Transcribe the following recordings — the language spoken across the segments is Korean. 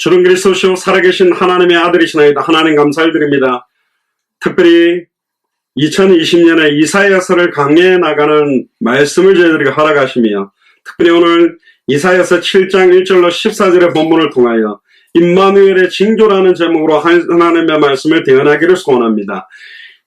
주는 그리스도시요 살아계신 하나님의 아들이시나이다. 하나님 감사드립니다. 특별히 2020년에 이사야서를 강해해 나가는 말씀을 저희들에게 허락하시며, 특별히 오늘 이사야서 7장 1절로 14절의 본문을 통하여 임마누엘의 징조라는 제목으로 하나님의 말씀을 대언하기를 소원합니다.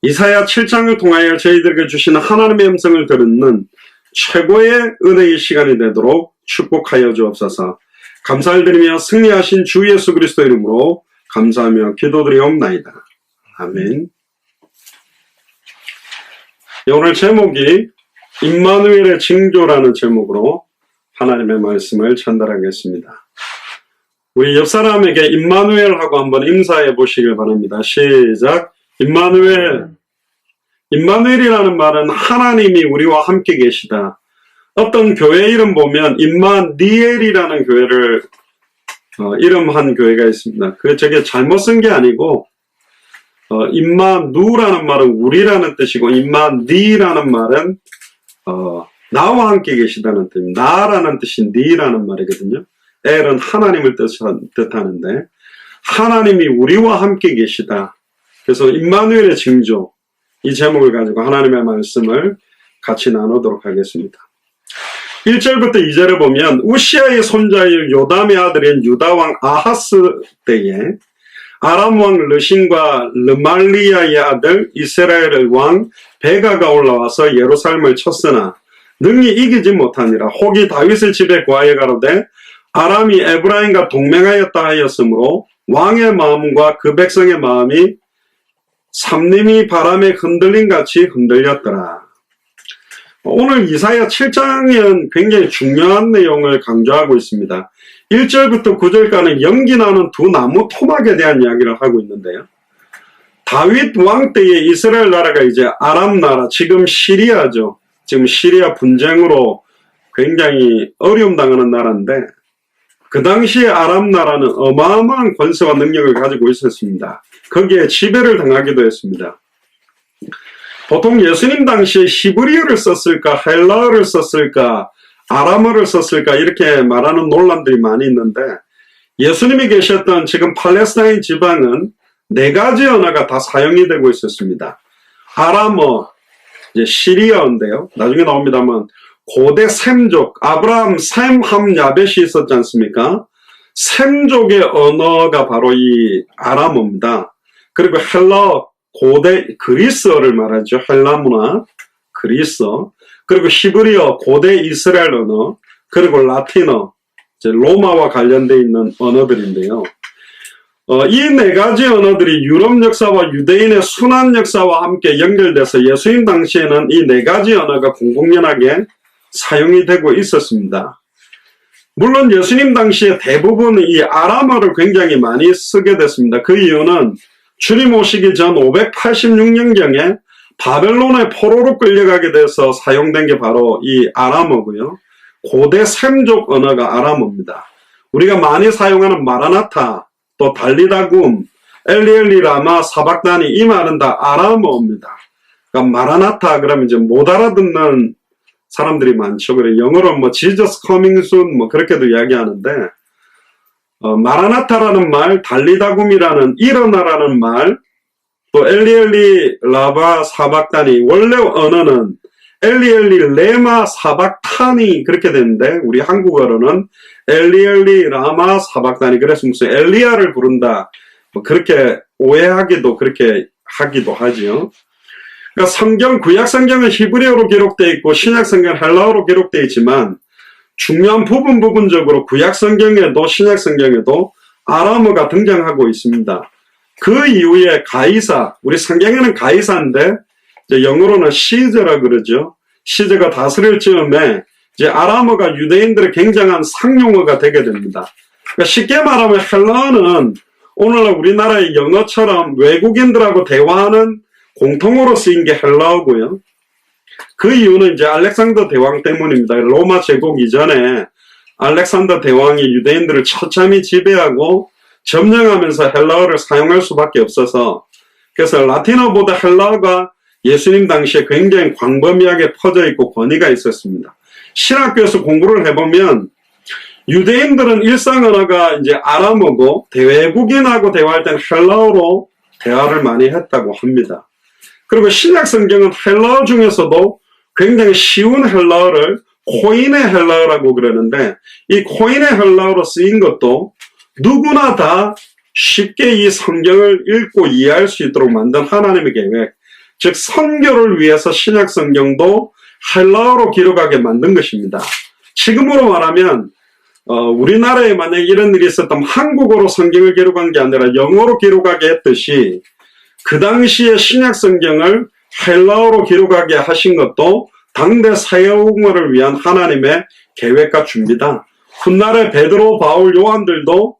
이사야 7장을 통하여 저희들에게 주시는 하나님의 음성을 듣는 최고의 은혜의 시간이 되도록 축복하여 주옵소서. 감사를 드리며 승리하신 주 예수 그리스도 이름으로 감사하며 기도드리옵나이다. 아멘. 오늘 제목이 임마누엘의 징조라는 제목으로 하나님의 말씀을 전달하겠습니다. 우리 옆 사람에게 임마누엘하고 한번 인사해 보시길 바랍니다. 시작. 임마누엘. 임마누엘이라는 말은 하나님이 우리와 함께 계시다. 어떤 교회 이름 보면 임마니엘이라는 교회를 이름한 교회가 있습니다. 저게 잘못 쓴 게 아니고 임마누라는 말은 우리라는 뜻이고 임마니라는 말은 나와 함께 계시다는 뜻입니다. 나라는 뜻이 니라는 말이거든요. 엘은 하나님을 뜻하는데 하나님이 우리와 함께 계시다. 그래서 임마누엘의 징조, 이 제목을 가지고 하나님의 말씀을 같이 나누도록 하겠습니다. 1절부터 2절에 보면 우시아의 손자의 요담의 아들인 유다왕 아하스 때에 아람왕 르신과 르말리아의 아들 이스라엘 왕 베가가 올라와서 예루살렘을 쳤으나 능히 이기지 못하니라. 혹이 다윗의 집에 구하여 가로되 아람이 에브라임과 동맹하였다 하였으므로 왕의 마음과 그 백성의 마음이 삼림이 바람에 흔들림같이 흔들렸더라. 오늘 이사야 7장은 굉장히 중요한 내용을 강조하고 있습니다. 1절부터 9절까지는 연기나는 두 나무 토막에 대한 이야기를 하고 있는데요. 다윗 왕 때에 이스라엘 나라가 이제 아람 나라, 지금 시리아죠. 지금 시리아 분쟁으로 굉장히 어려움 당하는 나라인데, 그 당시에 아람 나라는 어마어마한 권세와 능력을 가지고 있었습니다. 거기에 지배를 당하기도 했습니다. 보통 예수님 당시에 히브리어를 썼을까, 헬라어를 썼을까, 아람어를 썼을까 이렇게 말하는 논란들이 많이 있는데, 예수님이 계셨던 지금 팔레스타인 지방은 4가지 언어가 다 사용이 되고 있었습니다. 아람어, 이제 시리아어인데요. 나중에 나옵니다만 고대 셈족, 아브라함, 셈, 함, 야벳이 있었지 않습니까? 셈족의 언어가 바로 이 아람어입니다. 그리고 헬라어, 고대 그리스어를 말하죠. 헬라 문화, 그리스어. 그리고 히브리어, 고대 이스라엘 언어. 그리고 라틴어, 이제 로마와 관련되어 있는 언어들인데요. 이 4가지 언어들이 유럽 역사와 유대인의 순환 역사와 함께 연결돼서 예수님 당시에는 이 4가지 언어가 공공연하게 사용이 되고 있었습니다. 물론 예수님 당시에 대부분 이 아람어를 굉장히 많이 쓰게 됐습니다. 그 이유는 주님 오시기 전 586년경에 바벨론의 포로로 끌려가게 돼서 사용된 게 바로 이 아람어고요. 고대 셈족 언어가 아람어입니다. 우리가 많이 사용하는 마라나타, 또 달리다굼, 엘리엘리 라마 사박다니, 이 말은 다 아람어입니다. 그러니까 마라나타 그러면 이제 못 알아듣는 사람들이 많죠. 그래 영어로 뭐 Jesus coming soon 뭐 그렇게도 이야기하는데, 마라나타라는 말, 달리다굼이라는 일어나라는 말, 또 엘리엘리 라바 사박다니, 원래 언어는 엘리엘리 레마 사박타니 그렇게 되는데 우리 한국어로는 엘리엘리 라마 사박다니, 그래서 무슨 엘리야를 부른다 뭐 그렇게 오해하기도 그렇게 하기도 하죠. 그러니까 성경, 구약 성경은 히브리어로 기록되어 있고 신약 성경은 헬라어로 기록되어 있지만 중요한 부분적으로 구약 성경에도 신약 성경에도 아람어가 등장하고 있습니다. 그 이후에 가이사, 우리 성경에는 가이사인데 이제 영어로는 시저라 그러죠. 시저가 다스릴 즈음에 이제 아람어가 유대인들의 굉장한 상용어가 되게 됩니다. 그러니까 쉽게 말하면 헬라어는 오늘날 우리나라의 영어처럼 외국인들하고 대화하는 공통어로 쓰인 게 헬라어고요. 그 이유는 이제 알렉산더 대왕 때문입니다. 로마 제국 이전에 알렉산더 대왕이 유대인들을 처참히 지배하고 점령하면서 헬라어를 사용할 수밖에 없어서, 그래서 라틴어보다 헬라어가 예수님 당시에 굉장히 광범위하게 퍼져 있고 권위가 있었습니다. 신학교에서 공부를 해보면 유대인들은 일상 언어가 이제 아람어고 외국인하고 대화할 때는 헬라어로 대화를 많이 했다고 합니다. 그리고 신약 성경은 헬라어 중에서도 굉장히 쉬운 헬라어를 코인의 헬라어라고 그러는데, 이 코인의 헬라어로 쓰인 것도 누구나 다 쉽게 이 성경을 읽고 이해할 수 있도록 만든 하나님의 계획, 즉 선교를 위해서 신약 성경도 헬라어로 기록하게 만든 것입니다. 지금으로 말하면 우리나라에 만약에 이런 일이 있었다면 한국어로 성경을 기록한 게 아니라 영어로 기록하게 했듯이, 그 당시에 신약 성경을 헬라어로 기록하게 하신 것도 당대 사회복음을 위한 하나님의 계획과 준비다. 훗날에 베드로, 바울, 요한들도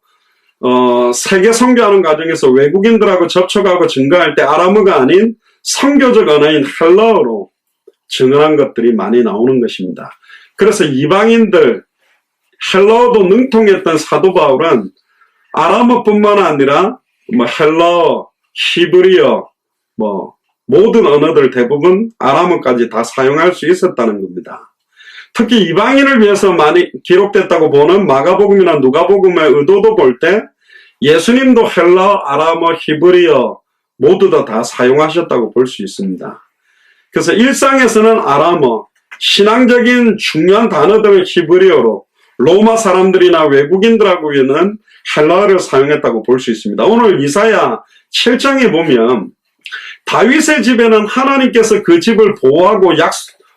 세계 선교하는 과정에서 외국인들하고 접촉하고 증거할 때 아람어가 아닌 선교적 언어인 헬라어로 증언한 것들이 많이 나오는 것입니다. 그래서 이방인들, 헬라어도 능통했던 사도 바울은 아람어뿐만 아니라 헬라어, 히브리어, 모든 언어들 대부분 아람어까지 다 사용할 수 있었다는 겁니다. 특히 이방인을 위해서 많이 기록됐다고 보는 마가복음이나 누가복음의 의도도 볼 때 예수님도 헬라어, 아람어, 히브리어 모두 다 사용하셨다고 볼 수 있습니다. 그래서 일상에서는 아람어, 신앙적인 중요한 단어들을 히브리어로, 로마 사람들이나 외국인들하고는 헬라어를 사용했다고 볼 수 있습니다. 오늘 이사야 7장에 보면 다윗의 집에는 하나님께서 그 집을 보호하고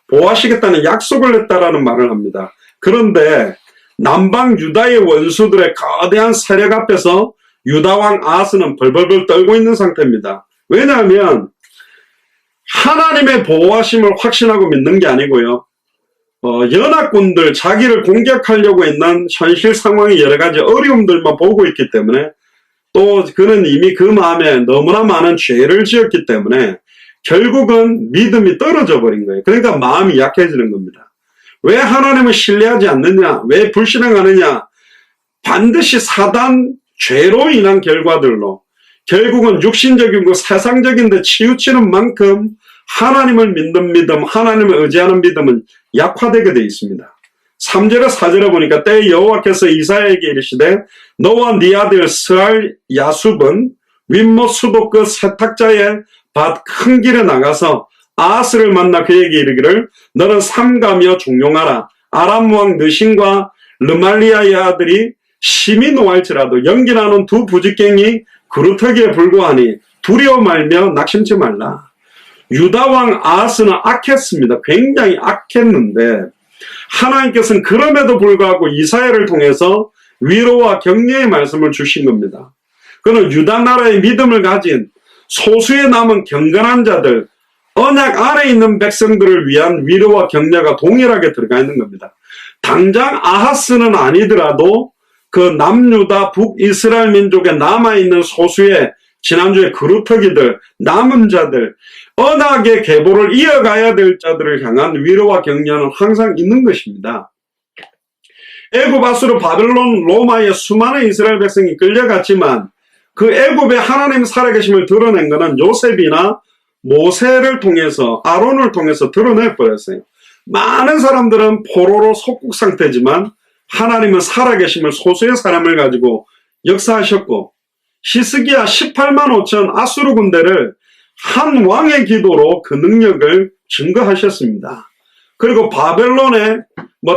보호하시겠다는 약속을 했다라는 말을 합니다. 그런데 남방 유다의 원수들의 거대한 세력 앞에서 유다왕 아하스는 벌벌벌 떨고 있는 상태입니다. 왜냐하면 하나님의 보호하심을 확신하고 믿는 게 아니고요, 연합군들, 자기를 공격하려고 있는 현실 상황의 여러 가지 어려움들만 보고 있기 때문에, 또 그는 이미 그 마음에 너무나 많은 죄를 지었기 때문에 결국은 믿음이 떨어져 버린 거예요. 그러니까 마음이 약해지는 겁니다. 왜 하나님을 신뢰하지 않느냐? 왜 불신앙하느냐? 반드시 사단 죄로 인한 결과들로 결국은 육신적이고 세상적인 데 치우치는 만큼 하나님을 믿는 믿음, 하나님을 의지하는 믿음은 약화되게 되어 있습니다. 3절에 4절에 보니까 때 여호와께서 이사야에게 이르시되 너와 네 아들 스알 야숲은 윗못 수도 끝 세탁자의 밭 큰 길에 나가서 아하스를 만나 그에게 이르기를 너는 삼가며 종용하라. 아람 왕 느신과 르말리아의 아들이 심히 노할지라도 연기나는 두 부직갱이 그루터기에 불과하니 두려워 말며 낙심치 말라. 유다 왕 아하스는 악했습니다. 굉장히 악했는데 하나님께서는 그럼에도 불구하고 이사야를 통해서 위로와 격려의 말씀을 주신 겁니다. 그는 유다 나라의 믿음을 가진 소수의 남은 경건한 자들, 언약 안에 있는 백성들을 위한 위로와 격려가 동일하게 들어가 있는 겁니다. 당장 아하스는 아니더라도 그 남유다 북이스라엘 민족에 남아있는 소수의 지난주에 그루터기들, 남은 자들, 언약의 계보를 이어가야 될 자들을 향한 위로와 격려는 항상 있는 것입니다. 애굽, 아수르, 바벨론, 로마의 수많은 이스라엘 백성이 끌려갔지만 그 애굽의 하나님 살아계심을 드러낸 것은 요셉이나 모세를 통해서, 아론을 통해서 드러내버렸어요. 많은 사람들은 포로로 속국 상태지만 하나님은 살아계심을 소수의 사람을 가지고 역사하셨고, 히스기야 18만 5천 아수르 군대를 한 왕의 기도로 그 능력을 증거하셨습니다. 그리고 바벨론의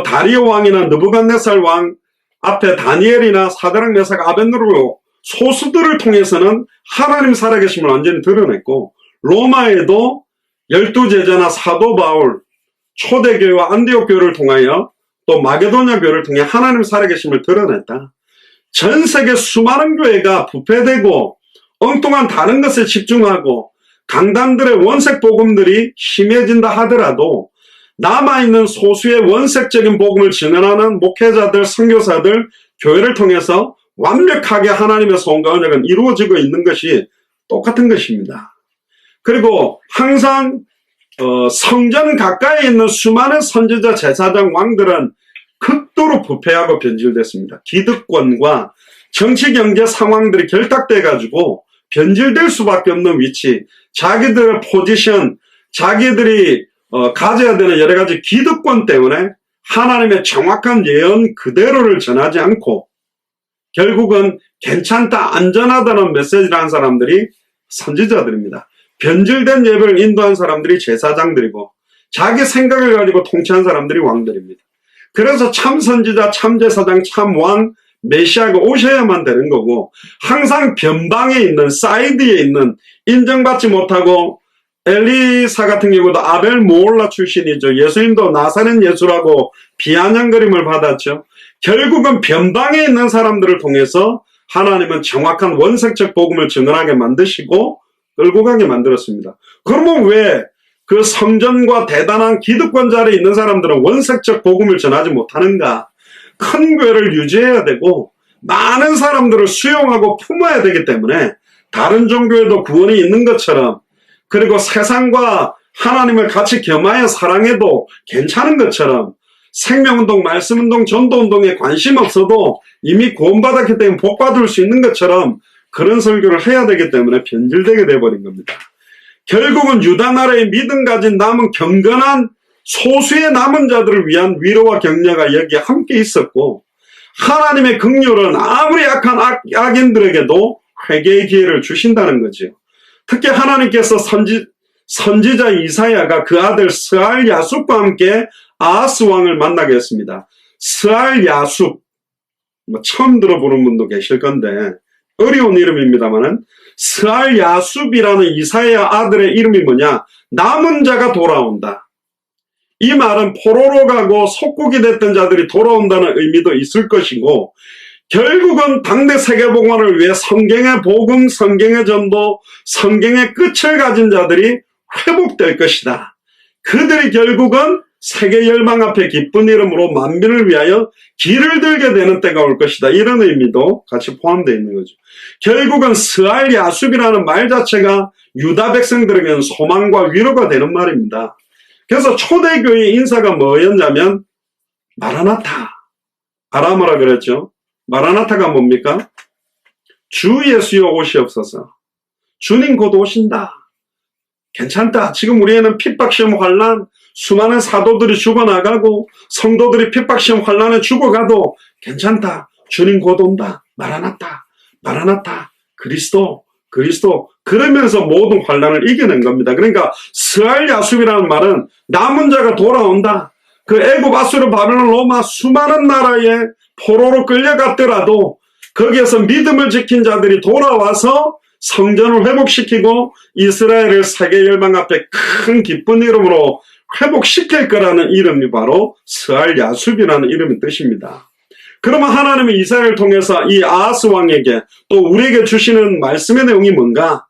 다리오 왕이나 느부갓네살 왕 앞에 다니엘이나 사드락 메삭 아벤느고로 소수들을 통해서는 하나님 살아계심을 완전히 드러냈고, 로마에도 12제자나 사도 바울, 초대교회와 안디옥 교회를 통하여 또 마게도냐 교회를 통해 하나님 살아계심을 드러냈다. 전 세계 수많은 교회가 부패되고 엉뚱한 다른 것에 집중하고 강단들의 원색 복음들이 심해진다 하더라도 남아있는 소수의 원색적인 복음을 증언하는 목회자들, 선교사들, 교회를 통해서 완벽하게 하나님의 소원과 언약은 이루어지고 있는 것이 똑같은 것입니다. 그리고 항상 성전 가까이에 있는 수많은 선지자, 제사장, 왕들은 극도로 부패하고 변질됐습니다. 기득권과 정치, 경제 상황들이 결탁돼가지고 변질될 수밖에 없는 위치, 자기들의 포지션, 자기들이 가져야 되는 여러 가지 기득권 때문에 하나님의 정확한 예언 그대로를 전하지 않고 결국은 괜찮다, 안전하다는 메시지를 한 사람들이 선지자들입니다. 변질된 예배를 인도한 사람들이 제사장들이고 자기 생각을 가지고 통치한 사람들이 왕들입니다. 그래서 참 선지자, 참 제사장, 참 왕, 메시아가 오셔야만 되는 거고 항상 변방에 있는 사이드에 있는 인정받지 못하고 엘리사 같은 경우도 아벨 모올라 출신이죠. 예수님도 나사렛 예수라고 비아냥거림을 받았죠. 결국은 변방에 있는 사람들을 통해서 하나님은 정확한 원색적 복음을 증언하게 만드시고 끌고 가게 만들었습니다. 그러면 왜 그 성전과 대단한 기득권 자리에 있는 사람들은 원색적 복음을 전하지 못하는가? 큰 교회를 유지해야 되고 많은 사람들을 수용하고 품어야 되기 때문에 다른 종교에도 구원이 있는 것처럼 그리고 세상과 하나님을 같이 겸하여 사랑해도 괜찮은 것처럼 생명운동, 말씀운동, 전도운동에 관심 없어도 이미 구원받았기 때문에 복받을 수 있는 것처럼 그런 설교를 해야 되기 때문에 변질되게 돼버린 겁니다. 결국은 유다 나라의 믿음 가진 남은 경건한 소수의 남은 자들을 위한 위로와 격려가 여기에 함께 있었고 하나님의 긍휼은 아무리 약한 악인들에게도 회개의 기회를 주신다는 거죠. 특히 하나님께서 선지자 이사야가 그 아들 스알 야숲과 함께 아하스 왕을 만나게 했습니다. 스알 야숲, 처음 들어보는 분도 계실 건데 어려운 이름입니다만은 스알 야숲이라는 이사야 아들의 이름이 뭐냐? 남은 자가 돌아온다. 이 말은 포로로 가고 속국이 됐던 자들이 돌아온다는 의미도 있을 것이고 결국은 당대 세계복음을 위해 성경의 복음, 성경의 전도, 성경의 끝을 가진 자들이 회복될 것이다. 그들이 결국은 세계 열방 앞에 기쁜 이름으로 만민을 위하여 길을 들게 되는 때가 올 것이다. 이런 의미도 같이 포함되어 있는 거죠. 결국은 스알 야숲이라는 말 자체가 유다 백성들에게는 소망과 위로가 되는 말입니다. 그래서 초대교회 인사가 뭐였냐면 마라나타, 아람어라 그랬죠. 마라나타가 뭡니까? 주 예수여 오시옵소서. 주님 곧 오신다. 괜찮다. 지금 우리에는 핍박시험 환난, 수많은 사도들이 죽어나가고 성도들이 핍박시험 환난에 죽어가도 괜찮다. 주님 곧 온다. 마라나타, 마라나타, 그리스도, 그리스도. 그러면서 모든 환난을 이겨낸 겁니다. 그러니까 스알 야숲이라는 말은 남은 자가 돌아온다. 그 애굽, 아수르, 바벨론, 로마 수많은 나라에 포로로 끌려갔더라도 거기에서 믿음을 지킨 자들이 돌아와서 성전을 회복시키고 이스라엘을 세계 열방 앞에 큰 기쁜 이름으로 회복시킬 거라는 이름이 바로 스알 야숲이라는 이름의 뜻입니다. 그러면 하나님은 이사야를 통해서 이 아하스 왕에게 또 우리에게 주시는 말씀의 내용이 뭔가?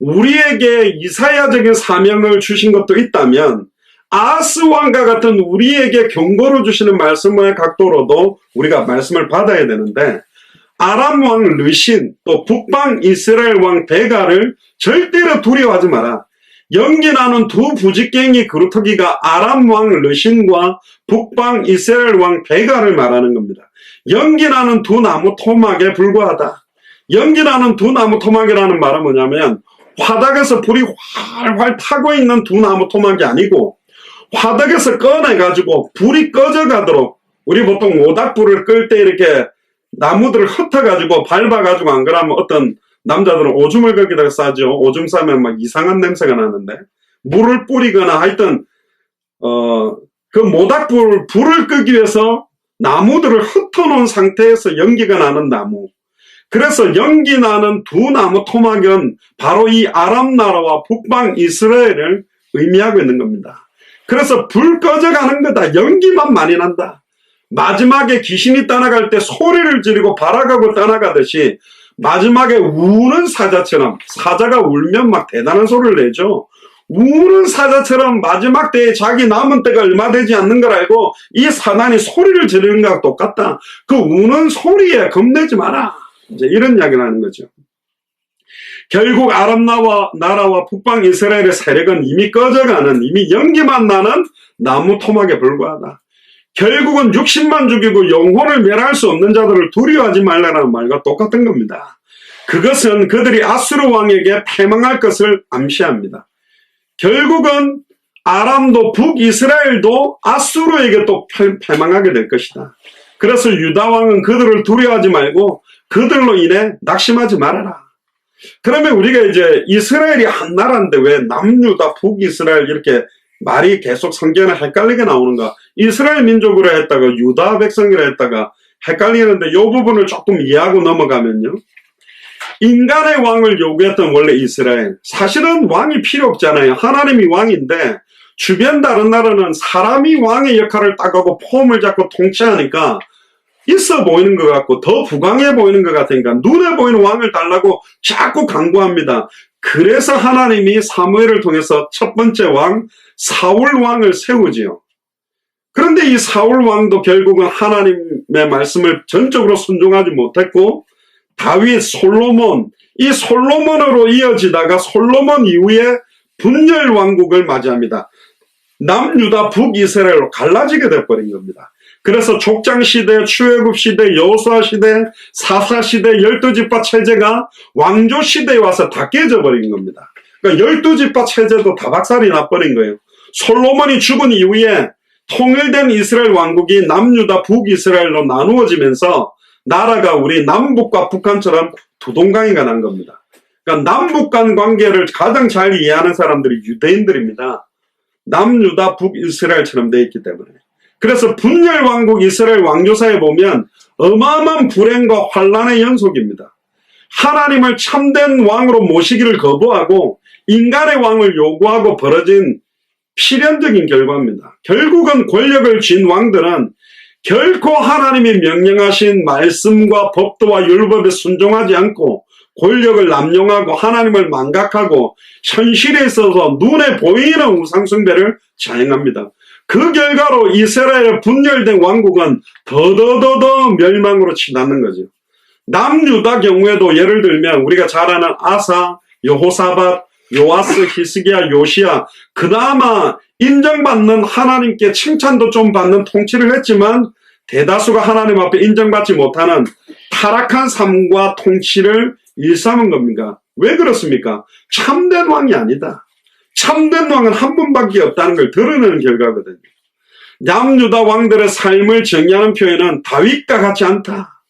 우리에게 이사야적인 사명을 주신 것도 있다면 아하스 왕과 같은 우리에게 경고를 주시는 말씀의 각도로도 우리가 말씀을 받아야 되는데 아람 왕 르신 또 북방 이스라엘 왕 베가를 절대로 두려워하지 마라. 연기나는 두 부직갱이 그루터기가 아람 왕 르신과 북방 이스라엘 왕 베가를 말하는 겁니다. 연기나는 두 나무 토막에 불과하다. 연기나는 두 나무 토막이라는 말은 뭐냐면 화덕에서 불이 활활 타고 있는 두 나무 토막이 아니고 화덕에서 꺼내가지고 불이 꺼져가도록 우리 보통 모닥불을 끌 때 이렇게 나무들을 흩어가지고 밟아가지고 안 그러면 어떤 남자들은 오줌을 거기다가 싸죠. 오줌 싸면 막 이상한 냄새가 나는데 물을 뿌리거나 하여튼 그 모닥불 불을 끄기 위해서 나무들을 흩어놓은 상태에서 연기가 나는 나무. 그래서 연기 나는 두 나무 토막은 바로 이 아람 나라와 북방 이스라엘을 의미하고 있는 겁니다. 그래서 불 꺼져가는 거다. 연기만 많이 난다. 마지막에 귀신이 떠나갈 때 소리를 지르고 발악하고 떠나가듯이 마지막에 우는 사자처럼 사자가 울면 막 대단한 소리를 내죠. 우는 사자처럼 마지막 때에 자기 남은 때가 얼마 되지 않는 걸 알고 이 사단이 소리를 지르는 것과 똑같다. 그 우는 소리에 겁내지 마라. 이제 이런 이야기를 하는 거죠. 결국 아람 나라와 북방 이스라엘의 세력은 이미 꺼져가는 이미 연기만 나는 나무 토막에 불과하다. 결국은 60만 죽이고 영혼을 멸할 수 없는 자들을 두려워하지 말라는 말과 똑같은 겁니다. 그것은 그들이 아수르 왕에게 패망할 것을 암시합니다. 결국은 아람도 북이스라엘도 아수르에게 또 패망하게 될 것이다. 그래서 유다 왕은 그들을 두려워하지 말고 그들로 인해 낙심하지 말아라. 그러면 우리가 이제 이스라엘이 한 나라인데 왜 남유다 북이스라엘 이렇게 말이 계속 성경에 헷갈리게 나오는가? 이스라엘 민족으로 했다가 유다 백성이라 했다가 헷갈리는데 이 부분을 조금 이해하고 넘어가면요. 인간의 왕을 요구했던 원래 이스라엘. 사실은 왕이 필요 없잖아요. 하나님이 왕인데 주변 다른 나라는 사람이 왕의 역할을 따가고 폼을 잡고 통치하니까 있어 보이는 것 같고 더 부강해 보이는 것 같으니까 눈에 보이는 왕을 달라고 자꾸 강구합니다. 그래서 하나님이 사무엘을 통해서 첫 번째 왕 사울 왕을 세우지요. 그런데 이 사울 왕도 결국은 하나님의 말씀을 전적으로 순종하지 못했고 다윗, 솔로몬, 이 솔로몬으로 이어지다가 솔로몬 이후에 분열 왕국을 맞이합니다. 남유다 북이스라엘로 갈라지게 돼버린 겁니다. 그래서 족장시대, 출애굽시대, 여호수아시대, 사사시대, 12지파 체제가 왕조시대에 와서 다 깨져버린 겁니다. 그러니까 12지파 체제도 다 박살이 나버린 거예요. 솔로몬이 죽은 이후에 통일된 이스라엘 왕국이 남유다 북이스라엘로 나누어지면서 나라가 우리 남북과 북한처럼 두 동강이가 난 겁니다. 그러니까 남북 간 관계를 가장 잘 이해하는 사람들이 유대인들입니다. 남유다 북이스라엘처럼 되어 있기 때문에. 그래서 분열 왕국 이스라엘 왕조사에 보면 어마어마한 불행과 환란의 연속입니다. 하나님을 참된 왕으로 모시기를 거부하고 인간의 왕을 요구하고 벌어진 필연적인 결과입니다. 결국은 권력을 쥔 왕들은 결코 하나님이 명령하신 말씀과 법도와 율법에 순종하지 않고 권력을 남용하고 하나님을 망각하고 현실에 있어서 눈에 보이는 우상숭배를 자행합니다. 그 결과로 이스라엘의 분열된 왕국은 더더더더 멸망으로 치닫는 거죠. 남유다 경우에도 예를 들면 우리가 잘 아는 아사, 여호사밧, 요아스, 히스기야, 요시야 그나마 인정받는 하나님께 칭찬도 좀 받는 통치를 했지만 대다수가 하나님 앞에 인정받지 못하는 타락한 삶과 통치를 일삼은 겁니까? 왜 그렇습니까? 참된 왕이 아니다. 참된 왕은 한 분밖에 없다는 걸 드러내는 결과거든요. 남유다 왕들의 삶을 정의하는 표현은 다윗과 같지 않다.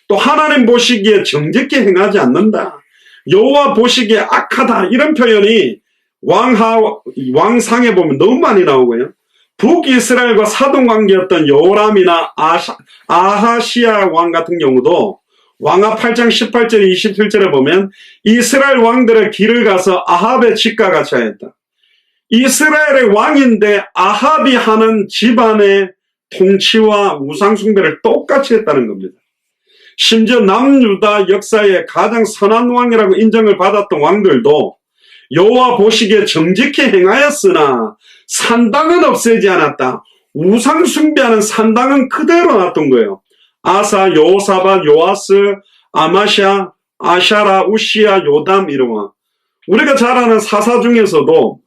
또 하나님 보시기에 정직히 행하지 않는다. 여호와 보시기에 악하다. 이런 표현이 왕상에 보면 너무 많이 나오고요. 북이스라엘과 사돈관계였던 여호람이나 아하시아 왕 같은 경우도 왕하 8장 18절 27절에 보면 이스라엘 왕들의 길을 가서 아합의 집과 같이 하였다. 이스라엘의 왕인데 아합이 하는 집안의 통치와 우상숭배를 똑같이 했다는 겁니다. 심지어 남유다 역사의 가장 선한 왕이라고 인정을 받았던 왕들도 여호와 보시기에 정직히 행하였으나 산당은 없애지 않았다. 우상숭배하는 산당은 그대로 놨던 거예요. 아사, 여호사밧, 요아스, 아마샤, 아샤라, 우시야, 요담 이런 거. 우리가 잘 아는 사사 중에서도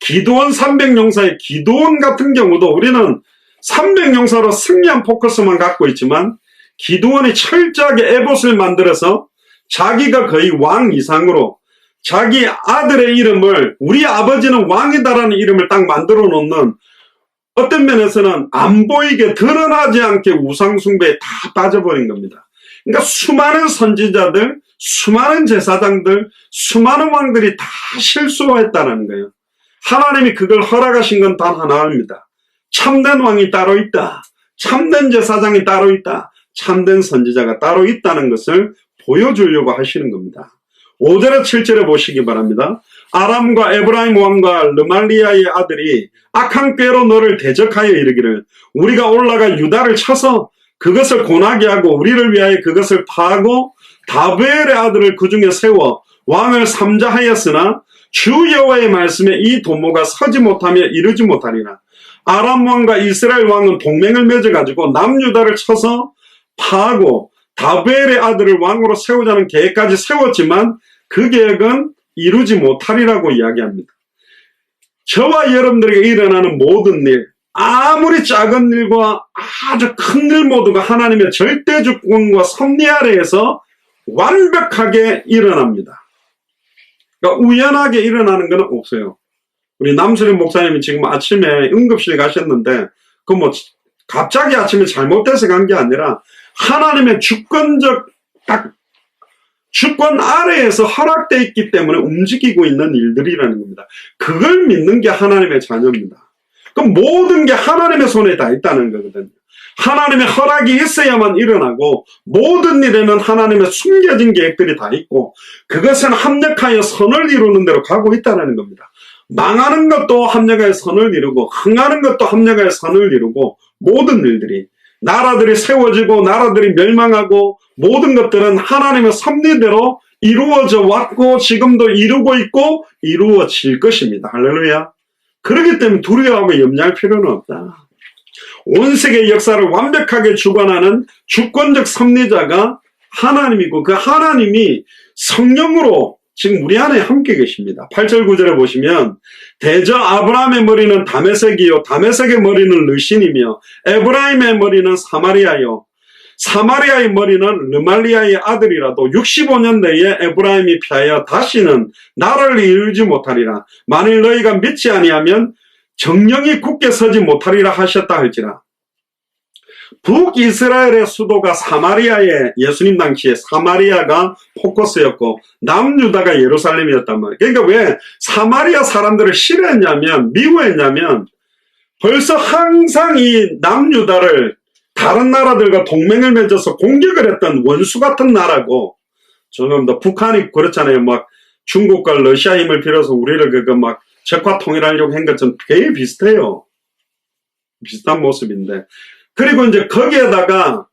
기드온 300용사의 기드온 같은 경우도 우리는 300용사로 승리한 포커스만 갖고 있지만 기드온이 철저하게 에봇을 만들어서 자기가 거의 왕 이상으로 자기 아들의 이름을 우리 아버지는 왕이다라는 이름을 딱 만들어 놓는 어떤 면에서는 안 보이게 드러나지 않게 우상숭배에 다 빠져버린 겁니다. 그러니까 수많은 선지자들, 수많은 제사장들, 수많은 왕들이 다 실수했다는 거예요. 하나님이 그걸 허락하신 건 단 하나입니다. 참된 왕이 따로 있다. 참된 제사장이 따로 있다. 참된 선지자가 따로 있다는 것을 보여주려고 하시는 겁니다. 5절에 7절에 보시기 바랍니다. 아람과 에브라임 왕과 르말리아의 아들이 악한 꾀로 너를 대적하여 이르기를 우리가 올라가 유다를 쳐서 그것을 고나게 하고 우리를 위하여 그것을 파하고 다베엘의 아들을 그 중에 세워 왕을 삼자하였으나 주 여호와의 말씀에 이 도모가 서지 못하며 이르지 못하리라. 아람 왕과 이스라엘 왕은 동맹을 맺어가지고 남유다를 쳐서 파하고 다베엘의 아들을 왕으로 세우자는 계획까지 세웠지만 그 계획은 이루지 못하리라고 이야기합니다. 저와 여러분들에게 일어나는 모든 일, 아무리 작은 일과 아주 큰 일 모두가 하나님의 절대 주권과 섭리 아래에서 완벽하게 일어납니다. 그러니까 우연하게 일어나는 건 없어요. 우리 남수림 목사님이 지금 아침에 응급실 가셨는데, 그 뭐, 갑자기 아침에 잘못돼서 간 게 아니라, 하나님의 주권적, 딱, 주권 아래에서 허락되어 있기 때문에 움직이고 있는 일들이라는 겁니다. 그걸 믿는 게 하나님의 자녀입니다. 그럼 모든 게 하나님의 손에 다 있다는 거거든요. 하나님의 허락이 있어야만 일어나고, 모든 일에는 하나님의 숨겨진 계획들이 다 있고, 그것은 합력하여 선을 이루는 대로 가고 있다는 겁니다. 망하는 것도 합력하여 선을 이루고, 흥하는 것도 합력하여 선을 이루고, 모든 일들이, 나라들이 세워지고 나라들이 멸망하고, 모든 것들은 하나님의 섭리대로 이루어져 왔고 지금도 이루고 있고 이루어질 것입니다. 할렐루야. 그렇기 때문에 두려워하고 염려할 필요는 없다. 온 세계의 역사를 완벽하게 주관하는 주권적 섭리자가 하나님이고, 그 하나님이 성령으로 지금 우리 안에 함께 계십니다. 8절 9절에 보시면 대저 아브라함의 머리는 다메섹이요 다메섹의 머리는 르신이며 에브라임의 머리는 사마리아요 사마리아의 머리는 르말리아의 아들이라도 65년 내에 에브라임이 피하여 다시는 나라를 이루지 못하리라. 만일 너희가 믿지 아니하면 정령이 굳게 서지 못하리라 하셨다 할지라. 북이스라엘의 수도가 사마리아에, 예수님 당시에 사마리아가 포커스였고 남유다가 예루살렘이었단 말이에요. 그러니까 왜 사마리아 사람들을 싫어했냐면, 미워했냐면, 벌써 항상 이 남유다를 다른 나라들과 동맹을 맺어서 공격을 했던 원수 같은 나라고, 죄송합니다. 북한이 그렇잖아요. 막 중국과 러시아 힘을 빌어서 우리를 막 적화 통일하려고 한 것처럼 되게 비슷해요. 비슷한 모습인데. 그리고 이제 거기에다가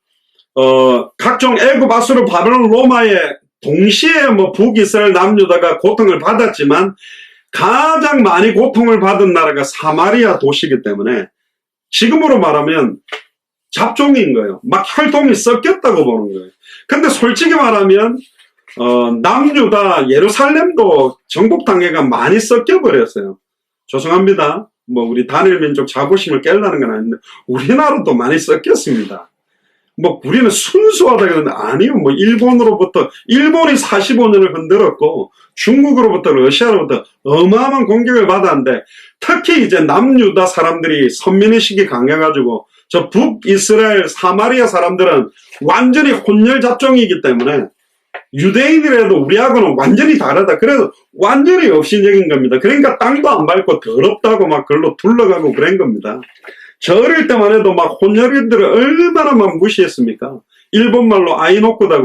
각종 애굽, 아수르, 바벨론, 로마에 동시에 뭐 북이스라엘, 남유다가 고통을 받았지만 가장 많이 고통을 받은 나라가 사마리아 도시이기 때문에 지금으로 말하면 잡종인 거예요. 막 혈통이 섞였다고 보는 거예요. 근데 솔직히 말하면 남유다, 예루살렘도 정복당해가 많이 섞여버렸어요. 죄송합니다. 뭐 우리 단일 민족 자부심을 깨려는 건 아닌데 우리나라도 많이 섞였습니다. 뭐 우리는 순수하다 그러는데 아니요. 뭐 일본이 45년을 흔들었고 중국으로부터 러시아로부터 어마어마한 공격을 받았는데, 특히 이제 남유다 사람들이 선민의식이 강해가지고 저 북이스라엘 사마리아 사람들은 완전히 혼혈 잡종이기 때문에 유대인이라도 우리하고는 완전히 다르다. 그래서 완전히 업신여긴 겁니다. 그러니까 땅도 안 밟고 더럽다고 막 글로 둘러가고 그런 겁니다. 저 어릴 때만 해도 막 혼혈인들을 얼마나 막 무시했습니까? 일본말로 아이노쿠가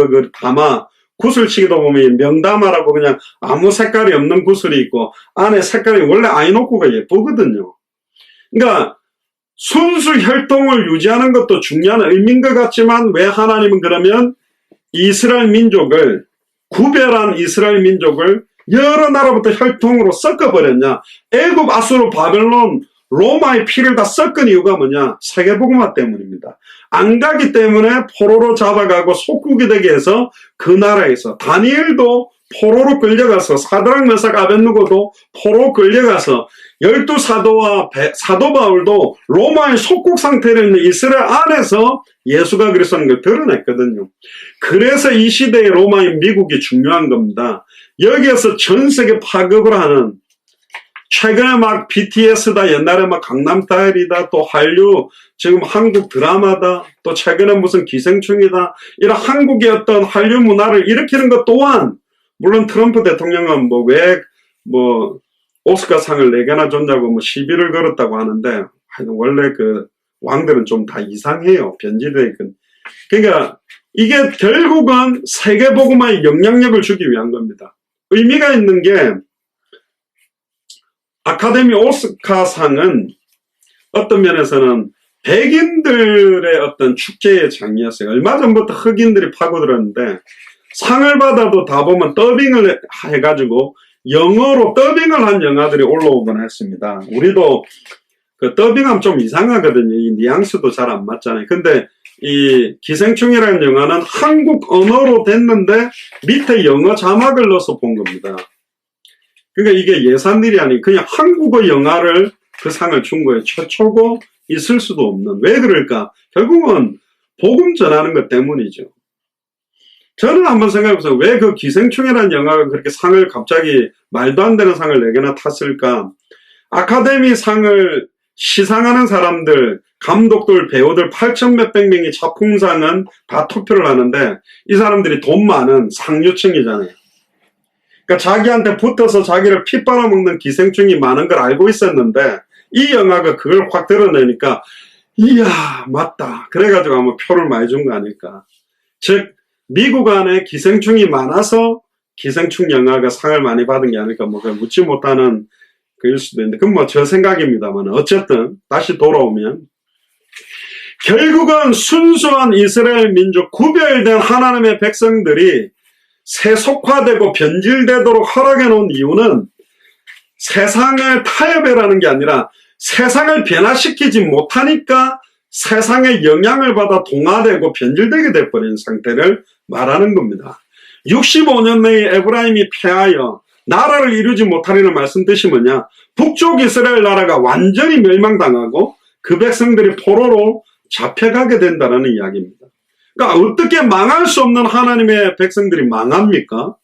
그 다마, 구슬치기도 보면 명다마라고 그냥 아무 색깔이 없는 구슬이 있고 안에 색깔이 원래 아이노쿠가 예쁘거든요. 그러니까 순수 혈통을 유지하는 것도 중요한 의미인 것 같지만 왜 하나님은 그러면 이스라엘 민족을, 구별한 이스라엘 민족을 여러 나라부터 혈통으로 섞어버렸냐? 애굽, 아수르, 바벨론, 로마의 피를 다 섞은 이유가 뭐냐? 세계복음화 때문입니다. 안 가기 때문에 포로로 잡아가고 속국이 되게 해서 그 나라에서 다니엘도 포로로 끌려가서, 사드락 메삭 아벳느고도 포로 끌려가서 12사도와 사도 바울도 로마의 속국 상태로 있는 이스라엘 안에서 예수가 그리스도인 걸 드러냈거든요. 그래서 이 시대의 로마인 미국이 중요한 겁니다. 여기에서 전 세계 파급을 하는, 최근에 막 BTS다, 옛날에 막 강남스타일이다, 또 한류, 지금 한국 드라마다, 또 최근에 무슨 기생충이다, 이런 한국의 어떤 한류 문화를 일으키는 것 또한, 물론 트럼프 대통령은 오스카상을 4개나 줬냐고 시비를 걸었다고 하는데, 원래 그 왕들은 좀 다 이상해요. 변질돼 있건. 그러니까 이게 결국은 세계복음화의 영향력을 주기 위한 겁니다. 의미가 있는 게, 아카데미 오스카상은 어떤 면에서는 백인들의 어떤 축제의 장이었어요. 얼마 전부터 흑인들이 파고들었는데, 상을 받아도 다 보면 더빙을 해가지고 영어로 더빙을 한 영화들이 올라오곤 했습니다. 우리도 그 더빙하면 좀 이상하거든요. 이 뉘앙스도 잘 안 맞잖아요. 근데 이 기생충이라는 영화는 한국 언어로 됐는데 밑에 영어 자막을 넣어서 본 겁니다. 그러니까 이게 예산일이 아닌 그냥 한국어 영화를 그 상을 준 거예요. 최초고 있을 수도 없는. 왜 그럴까? 결국은 복음 전하는 것 때문이죠. 저는 한번 생각해보세요. 왜 그 기생충이라는 영화가 그렇게 상을 갑자기 말도 안 되는 상을 4개나 탔을까? 아카데미 상을 시상하는 사람들, 감독들, 배우들 8천 몇백 명이 작품상은 다 투표를 하는데 이 사람들이 돈 많은 상류층이잖아요. 그러니까 자기한테 붙어서 자기를 피 빨아먹는 기생충이 많은 걸 알고 있었는데 이 영화가 그걸 확 드러내니까 이야 맞다. 그래가지고 아마 표를 많이 준 거 아닐까. 즉 미국 안에 기생충이 많아서 기생충 영화가 상을 많이 받은 게 아닐까. 뭐 묻지 못하는 그일 수도 있는데 그건 뭐 저 생각입니다만 어쨌든 다시 돌아오면 결국은 순수한 이스라엘 민족 구별된 하나님의 백성들이 세속화되고 변질되도록 허락해 놓은 이유는 세상을 타협해라는 게 아니라 세상을 변화시키지 못하니까 세상의 영향을 받아 동화되고 변질되게 돼버린 상태를 말하는 겁니다. 65년 내에 에브라임이 패하여 나라를 이루지 못하리는 말씀 뜻이 뭐냐? 북쪽 이스라엘 나라가 완전히 멸망당하고 그 백성들이 포로로 잡혀가게 된다는 이야기입니다. 그러니까 어떻게 망할 수 없는 하나님의 백성들이 망합니까?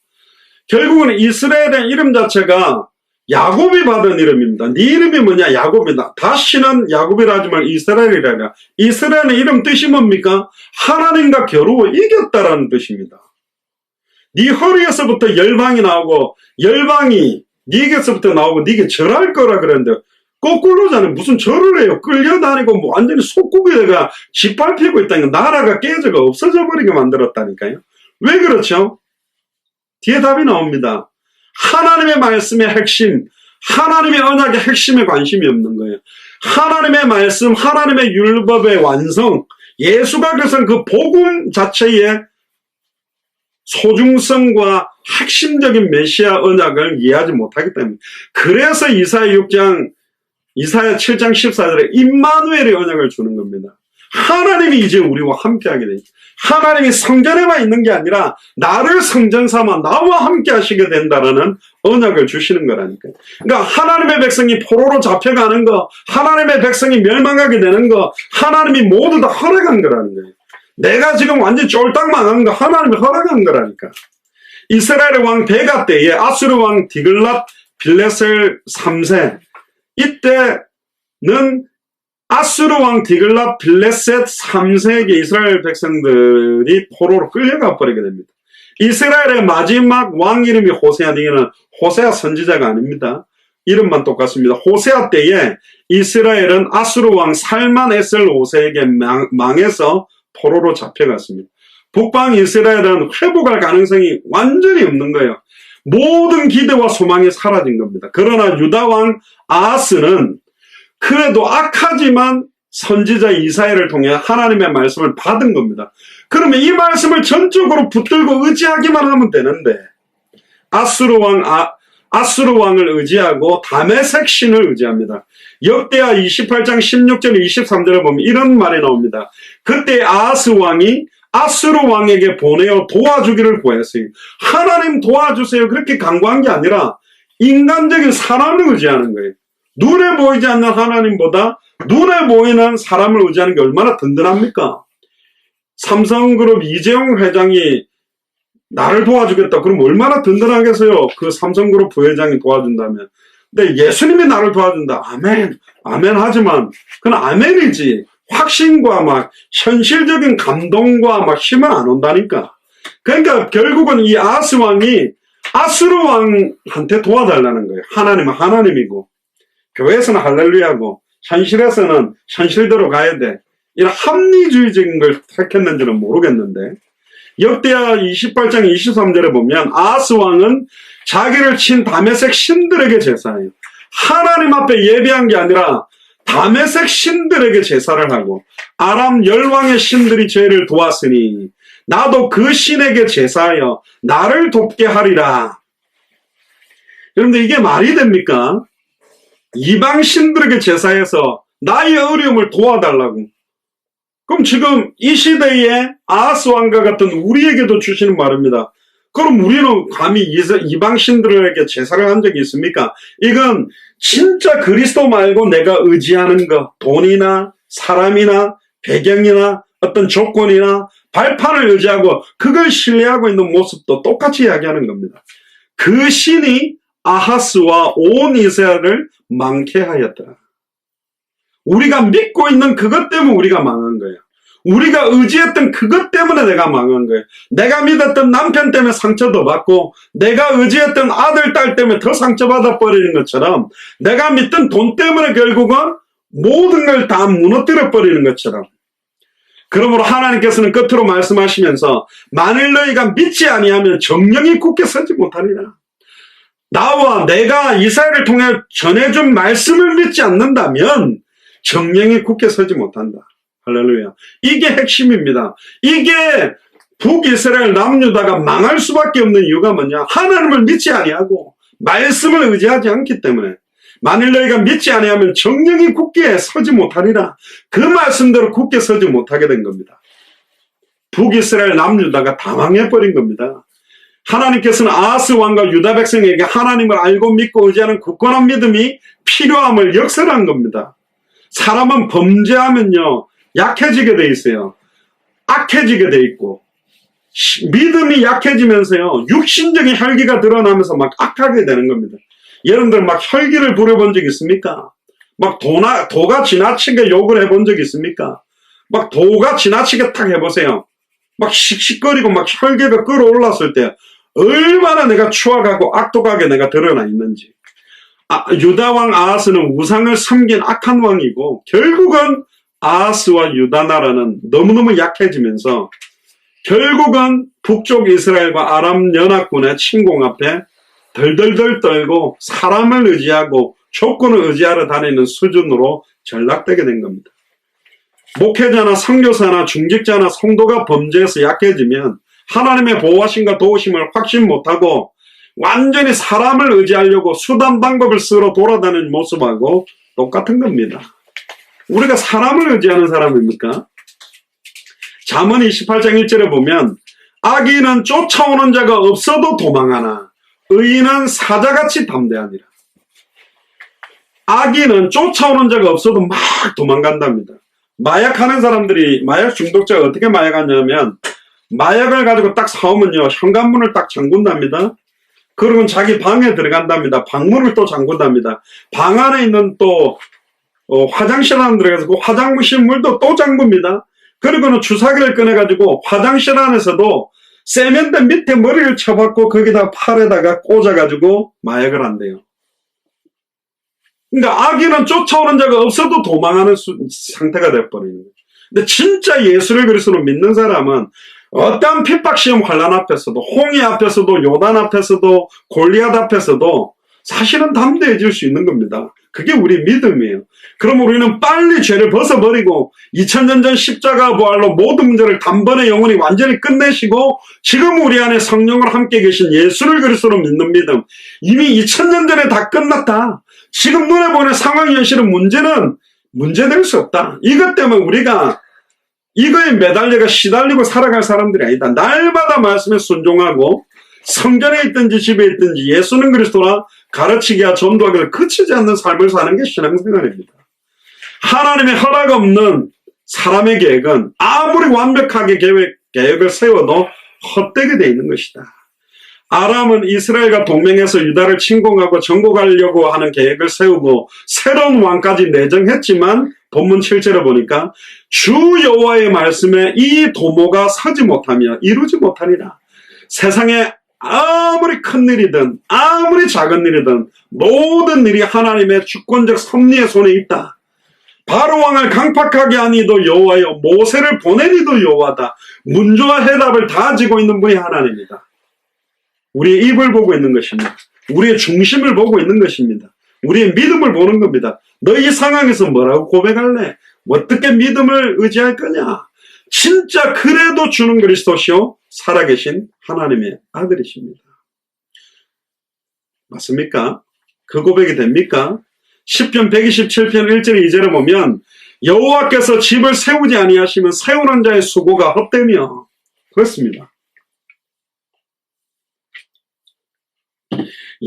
결국은 이스라엘의 이름 자체가 야곱이 받은 이름입니다. 네 이름이 뭐냐? 야곱이다. 다시는 야곱이라 하지 말고 이스라엘이라 하라. 이스라엘의 이름 뜻이 뭡니까? 하나님과 겨루어 이겼다라는 뜻입니다. 네 허리에서부터 열방이 나오고 열방이 네게서부터 나오고 네게 절할 거라 그랬는데 거꾸로잖아요. 무슨 절을 해요. 끌려다니고 뭐 완전히 속국에다가 짓밟히고 있다니까. 나라가 깨져가 없어져 버리게 만들었다니까요. 왜 그렇죠? 뒤에 답이 나옵니다. 하나님의 말씀의 핵심, 하나님의 언약의 핵심에 관심이 없는 거예요. 하나님의 말씀, 하나님의 율법의 완성, 예수가 그래서 그 복음 자체의 소중성과 핵심적인 메시아 언약을 이해하지 못하기 때문에 그래서 이사야 6장, 이사야 7장 14절에 임마누엘의 언약을 주는 겁니다. 하나님이 이제 우리와 함께하게 됩니다. 하나님이 성전에만 있는 게 아니라 나를 성전 삼아 나와 함께 하시게 된다라는 언약을 주시는 거라니까요. 그러니까 하나님의 백성이 포로로 잡혀가는 거, 하나님의 백성이 멸망하게 되는 거, 하나님이 모두 다 허락한 거라는 거예요. 내가 지금 완전 쫄딱 망한 거 하나님이 허락한 거라니까. 이스라엘의 왕 베가 때에 아수르 왕 디글랏 빌레셀 3세 이때는 아수르 왕 디글랏 빌레셋 3세에게 이스라엘 백성들이 포로로 끌려가 버리게 됩니다. 이스라엘의 마지막 왕 이름이 호세아. 이게는 호세아 선지자가 아닙니다. 이름만 똑같습니다. 호세아 때에 이스라엘은 아수르 왕 살만에셀 5세에게 망해서 포로로 잡혀갔습니다. 북방 이스라엘은 회복할 가능성이 완전히 없는 거예요. 모든 기대와 소망이 사라진 겁니다. 그러나 유다 왕 아하스는 그래도 악하지만 선지자 이사야를 통해 하나님의 말씀을 받은 겁니다. 그러면 이 말씀을 전적으로 붙들고 의지하기만 하면 되는데 아수르 왕을 의지하고 다메섹 신을 의지합니다. 역대하 28장 16절 23절에 보면 이런 말이 나옵니다. 그때 아하스 왕이 아수르 왕에게 보내어 도와주기를 구했어요. 하나님 도와주세요. 그렇게 간구한 게 아니라 인간적인 사람을 의지하는 거예요. 눈에 보이지 않는 하나님보다 눈에 보이는 사람을 의지하는 게 얼마나 든든합니까? 삼성그룹 이재용 회장이 나를 도와주겠다. 그럼 얼마나 든든하겠어요? 그 삼성그룹 부회장이 도와준다면. 근데 예수님이 나를 도와준다. 아멘. 아멘 하지만 그건 아멘이지. 확신과 막 현실적인 감동과 막 힘은 안 온다니까. 그러니까 결국은 이 아하스 왕이 아수르 왕한테 도와달라는 거예요. 하나님은 하나님이고 교회에서는 할렐루야고 현실에서는 현실대로 가야 돼. 이런 합리주의적인 걸 택했는지는 모르겠는데 역대하 28장 23절에 보면 아하스 왕은 자기를 친 다메섹 신들에게 제사해요. 하나님 앞에 예배한 게 아니라 다메섹 신들에게 제사를 하고 아람 열왕의 신들이 죄를 도왔으니 나도 그 신에게 제사하여 나를 돕게 하리라. 여러분들 이게 말이 됩니까? 이방 신들에게 제사해서 나의 어려움을 도와달라고. 그럼 지금 이 시대에 아하스 왕과 같은 우리에게도 주시는 말입니다. 그럼 우리는 감히 이방 신들에게 제사를 한 적이 있습니까? 이건 진짜 그리스도 말고 내가 의지하는 것, 돈이나 사람이나 배경이나 어떤 조건이나 발판을 의지하고 그걸 신뢰하고 있는 모습도 똑같이 이야기하는 겁니다. 그 신이 아하스와 온 이스라엘을 망케 하였더라. 우리가 믿고 있는 그것 때문에 우리가 망한 거예요. 우리가 의지했던 그것 때문에 내가 망한 거예요. 내가 믿었던 남편 때문에 상처도 받고 내가 의지했던 아들, 딸 때문에 더 상처받아 버리는 것처럼 내가 믿던 돈 때문에 결국은 모든 걸 다 무너뜨려 버리는 것처럼, 그러므로 하나님께서는 끝으로 말씀하시면서 만일 너희가 믿지 아니하면 정령이 굳게 서지 못하리라. 나와 내가 이스라엘을 통해 전해준 말씀을 믿지 않는다면 정령이 굳게 서지 못한다. 할렐루야. 이게 핵심입니다. 이게 북이스라엘 남유다가 망할 수밖에 없는 이유가 뭐냐? 하나님을 믿지 아니하고 말씀을 의지하지 않기 때문에. 만일 너희가 믿지 아니하면 정령이 굳게 서지 못하리라. 그 말씀대로 굳게 서지 못하게 된 겁니다. 북이스라엘 남유다가 당황해버린 겁니다. 하나님께서는 아하스 왕과 유다 백성에게 하나님을 알고 믿고 의지하는 굳건한 믿음이 필요함을 역설한 겁니다. 사람은 범죄하면요 약해지게 돼 있어요. 악해지게 돼 있고 믿음이 약해지면서요 육신적인 혈기가 드러나면서 막 악하게 되는 겁니다. 여러분들 막 혈기를 부려본 적 있습니까? 막 도가 지나치게 욕을 해본 적 있습니까? 막 도가 지나치게 탁 해보세요. 막 씩씩거리고 막 혈기가 끌어올랐을 때 얼마나 내가 추악하고 악독하게 내가 드러나 있는지. 유다왕 아하스는 우상을 섬긴 악한 왕이고 결국은 아하스와 유다 나라는 너무너무 약해지면서 결국은 북쪽 이스라엘과 아람 연합군의 침공 앞에 덜덜덜 떨고 사람을 의지하고 조건을 의지하러 다니는 수준으로 전락되게 된 겁니다. 목회자나 선교사나 중직자나 성도가 범죄에서 약해지면 하나님의 보호하심과 도우심을 확신 못하고 완전히 사람을 의지하려고 수단 방법을 쓰러 돌아다니는 모습하고 똑같은 겁니다. 우리가 사람을 의지하는 사람입니까? 잠언 28장 1절에 보면 악인은 쫓아오는 자가 없어도 도망하나 의인은 사자같이 담대하니라. 악인은 쫓아오는 자가 없어도 막 도망간답니다. 마약하는 사람들이, 마약 중독자가 어떻게 마약하냐면 마약을 가지고 딱 사오면요 현관문을 딱 잠근답니다. 그러면 자기 방에 들어간답니다. 방문을 또 잠근답니다. 방 안에 있는 또 화장실 안에 들어가서 그 화장실 물도 또 잠굽니다. 그리고는 주사기를 꺼내가지고 화장실 안에서도 세면대 밑에 머리를 쳐박고 거기다 팔에다가 꽂아가지고 마약을 한대요. 그러니까 악인은 쫓아오는 자가 없어도 도망하는 상태가 되어버리는 거예요. 근데 진짜 예수를 그리스도로 믿는 사람은 어떠한 핍박 시험 환난 앞에서도 홍해 앞에서도 요단 앞에서도 골리앗 앞에서도 사실은 담대해질 수 있는 겁니다. 그게 우리 믿음이에요. 그럼 우리는 빨리 죄를 벗어버리고 2000년 전 십자가 부활로 모든 문제를 단번에 영원히 완전히 끝내시고 지금 우리 안에 성령을 함께 계신 예수를 그리스도로 믿는 믿음, 이미 2000년 전에 다 끝났다. 지금 눈에 보이는 상황 현실은 문제될 수 없다. 이것 때문에 우리가 이거에 매달려가 시달리고 살아갈 사람들이 아니다. 날마다 말씀에 순종하고 성전에 있든지 집에 있든지 예수는 그리스도라 가르치기와 전도하기를 그치지 않는 삶을 사는 게 신앙생활입니다. 하나님의 허락 없는 사람의 계획은 아무리 완벽하게 계획을 세워도 헛되게 되어 있는 것이다. 아람은 이스라엘과 동맹해서 유다를 침공하고 정복하려고 하는 계획을 세우고 새로운 왕까지 내정했지만 본문 7절에 보니까 주 여호와의 말씀에 이 도모가 서지 못하며 이루지 못하리라. 세상에 아무리 큰 일이든 아무리 작은 일이든 모든 일이 하나님의 주권적 섭리의 손에 있다. 바로왕을 강팍하게 한 이도 여호와여, 모세를 보낸 이도 여호와다. 문조와 해답을 다 지고 있는 분이 하나님이다. 우리의 입을 보고 있는 것입니다. 우리의 중심을 보고 있는 것입니다. 우리의 믿음을 보는 겁니다. 너 이 상황에서 뭐라고 고백할래? 어떻게 믿음을 의지할 거냐? 진짜 그래도 주는 그리스도시요 살아계신 하나님의 아들이십니다. 맞습니까? 그 고백이 됩니까? 시편 127편 1절 2절에 보면 여호와께서 집을 세우지 아니하시면 세우는 자의 수고가 헛되며, 그렇습니다.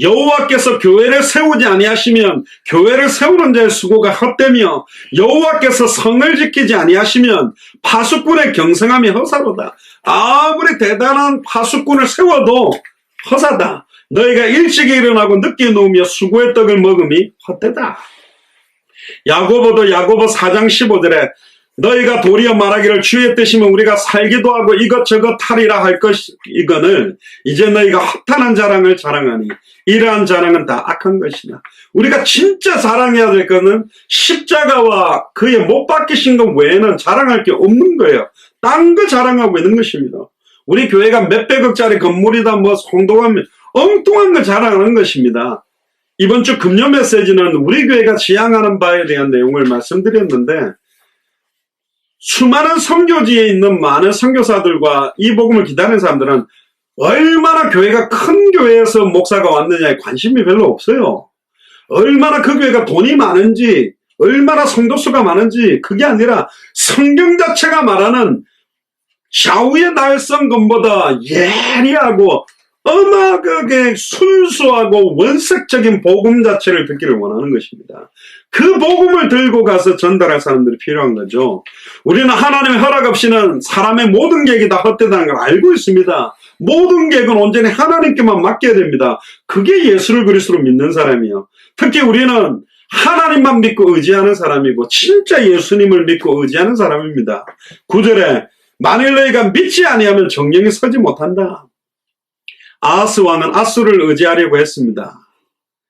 여호와께서 교회를 세우지 아니하시면 교회를 세우는 자의 수고가 헛되며 여호와께서 성을 지키지 아니하시면 파수꾼의 경성함이 허사로다. 아무리 대단한 파수꾼을 세워도 허사다. 너희가 일찍 일어나고 늦게 누우며 수고의 떡을 먹음이 헛되다. 야고보도 야고보 4장 15절에 너희가 도리어 말하기를 주의 뜻이면 우리가 살기도 하고 이것저것 하리라 할 이거늘 이제 너희가 허탄한 자랑을 자랑하니 이러한 자랑은 다 악한 것이다. 우리가 진짜 자랑해야 될 거는 십자가와 그의 못 박히신 것 외에는 자랑할 게 없는 거예요. 딴 거 자랑하고 있는 것입니다. 우리 교회가 몇백억짜리 건물이다 뭐 홍도하면 엉뚱한 걸 자랑하는 것입니다. 이번 주 금요 메시지는 우리 교회가 지향하는 바에 대한 내용을 말씀드렸는데 수많은 선교지에 있는 많은 선교사들과 이 복음을 기다리는 사람들은 얼마나 교회가 큰 교회에서 목사가 왔느냐에 관심이 별로 없어요. 얼마나 그 교회가 돈이 많은지 얼마나 성도수가 많은지 그게 아니라 성경 자체가 말하는 샤우의 날성금보다 예리하고 엄하게 순수하고 원색적인 복음 자체를 듣기를 원하는 것입니다. 그 복음을 들고 가서 전달할 사람들이 필요한 거죠. 우리는 하나님의 허락 없이는 사람의 모든 계획이 다 헛되다는 걸 알고 있습니다. 모든 계획은 온전히 하나님께만 맡겨야 됩니다. 그게 예수를 그리스도로 믿는 사람이에요. 특히 우리는 하나님만 믿고 의지하는 사람이고 진짜 예수님을 믿고 의지하는 사람입니다. 9절에 만일 너희가 믿지 아니하면 정령이 서지 못한다. 아하스 왕은 아수를 의지하려고 했습니다.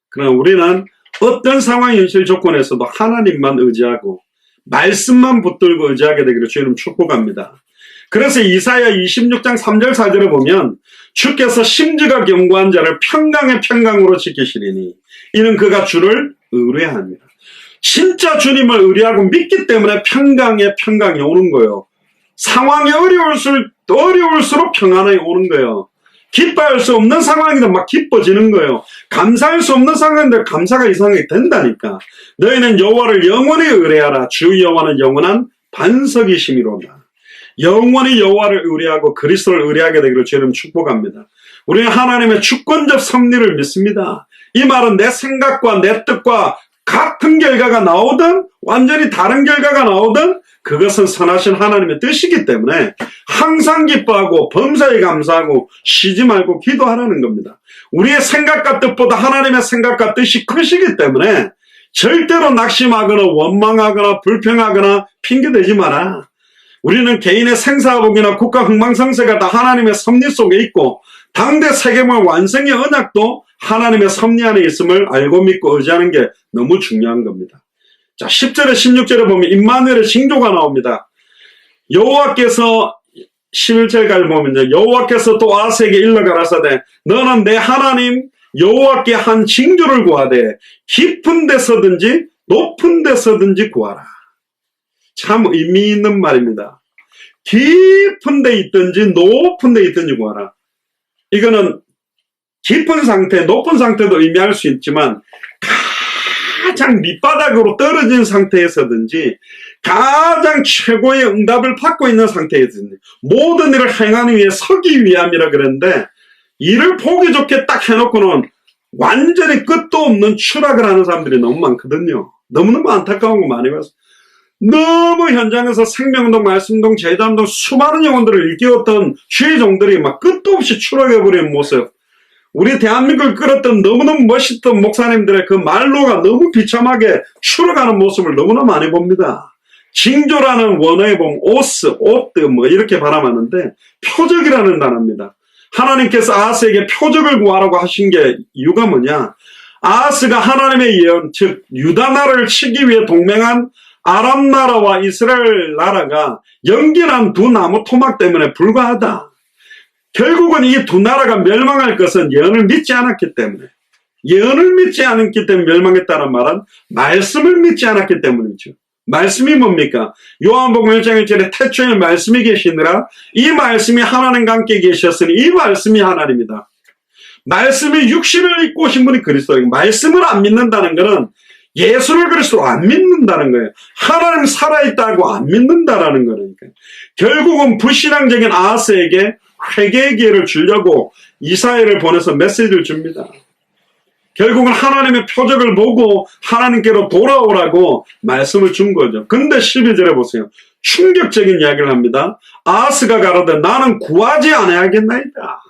그러나 우리는 어떤 상황 현실 조건에서도 하나님만 의지하고 말씀만 붙들고 의지하게 되기를 주님 축복합니다. 그래서 이사야 26장 3절 4절을 보면 주께서 심지가 견고한 자를 평강의 평강으로 지키시리니 이는 그가 주를 의뢰합니다. 진짜 주님을 의뢰하고 믿기 때문에 평강의 평강이 오는 거예요. 상황이 어려울수록 평안이 오는 거예요. 기뻐할 수 없는 상황인데 막 기뻐지는 거예요. 감사할 수 없는 상황인데 감사가 이상하게 된다니까. 너희는 여호와를 영원히 의뢰하라. 주 여호와는 영원한 반석이심이로다. 영원히 여호와를 의뢰하고 그리스도를 의뢰하게 되기를 주님 축복합니다. 우리는 하나님의 주권적 섭리를 믿습니다. 이 말은 내 생각과 내 뜻과 같은 결과가 나오든 완전히 다른 결과가 나오든 그것은 선하신 하나님의 뜻이기 때문에 항상 기뻐하고 범사에 감사하고 쉬지 말고 기도하라는 겁니다. 우리의 생각과 뜻보다 하나님의 생각과 뜻이 크시기 때문에 절대로 낙심하거나 원망하거나 불평하거나 핑계대지 마라. 우리는 개인의 생사복이나 국가 흥망성쇠가 다 하나님의 섭리 속에 있고 당대 세계물 완성의 언약도 하나님의 섭리 안에 있음을 알고 믿고 의지하는 게 너무 중요한 겁니다. 자, 10절에 16절에 보면 임마누엘의 징조가 나옵니다. 여호와께서 11절까지 보면요. 여호와께서 또 아하스에게 일러 가라사대 너는 내 하나님 여호와께 한 징조를 구하되 깊은 데서든지 높은 데서든지 구하라. 참 의미 있는 말입니다. 깊은 데 있든지 높은 데 있든지 구하라. 이거는 깊은 상태, 높은 상태도 의미할 수 있지만 가장 밑바닥으로 떨어진 상태에서든지 가장 최고의 응답을 받고 있는 상태에서든지 모든 일을 행하기 위해 서기 위함이라 그랬는데 일을 보기 좋게 딱 해놓고는 완전히 끝도 없는 추락을 하는 사람들이 너무 많거든요. 너무너무 안타까운 거 많이 봤어요. 너무 현장에서 생명동, 말씀동, 제자동 수많은 영혼들을 일깨웠던 주의 종들이 막 끝도 없이 추락해버리는 모습. 우리 대한민국을 끌었던 너무너무 멋있던 목사님들의 그 말로가 너무 비참하게 추락하는 모습을 너무나 많이 봅니다. 징조라는 원어에 보면 오스, 오뜨 뭐 이렇게 발음하는데 표적이라는 단어입니다. 하나님께서 아하스에게 표적을 구하라고 하신 게 이유가 뭐냐? 아하스가 하나님의 예언, 즉 유다 나라를 치기 위해 동맹한 아람 나라와 이스라엘 나라가 연결한 두 나무 토막 때문에 불과하다. 결국은 이 두 나라가 멸망할 것은 예언을 믿지 않았기 때문에, 예언을 믿지 않았기 때문에 멸망했다는 말은 말씀을 믿지 않았기 때문이죠. 말씀이 뭡니까? 요한복음 1장 1절에 태초에 말씀이 계시느라 이 말씀이 하나님과 함께 계셨으니 이 말씀이 하나님이다. 말씀이 육신을 입고 오신 분이 그리스도예요. 말씀을 안 믿는다는 것은 예수를 그리스도로 안 믿는다는 거예요. 하나님 살아있다고 안 믿는다라는 거니까. 결국은 불신앙적인 아하스에게 회개의 기회를 주려고 이사야를 보내서 메시지를 줍니다. 결국은 하나님의 표적을 보고 하나님께로 돌아오라고 말씀을 준 거죠. 근데 12절에 보세요. 충격적인 이야기를 합니다. 아하스가 가로되 나는 구하지 않아야겠나이다.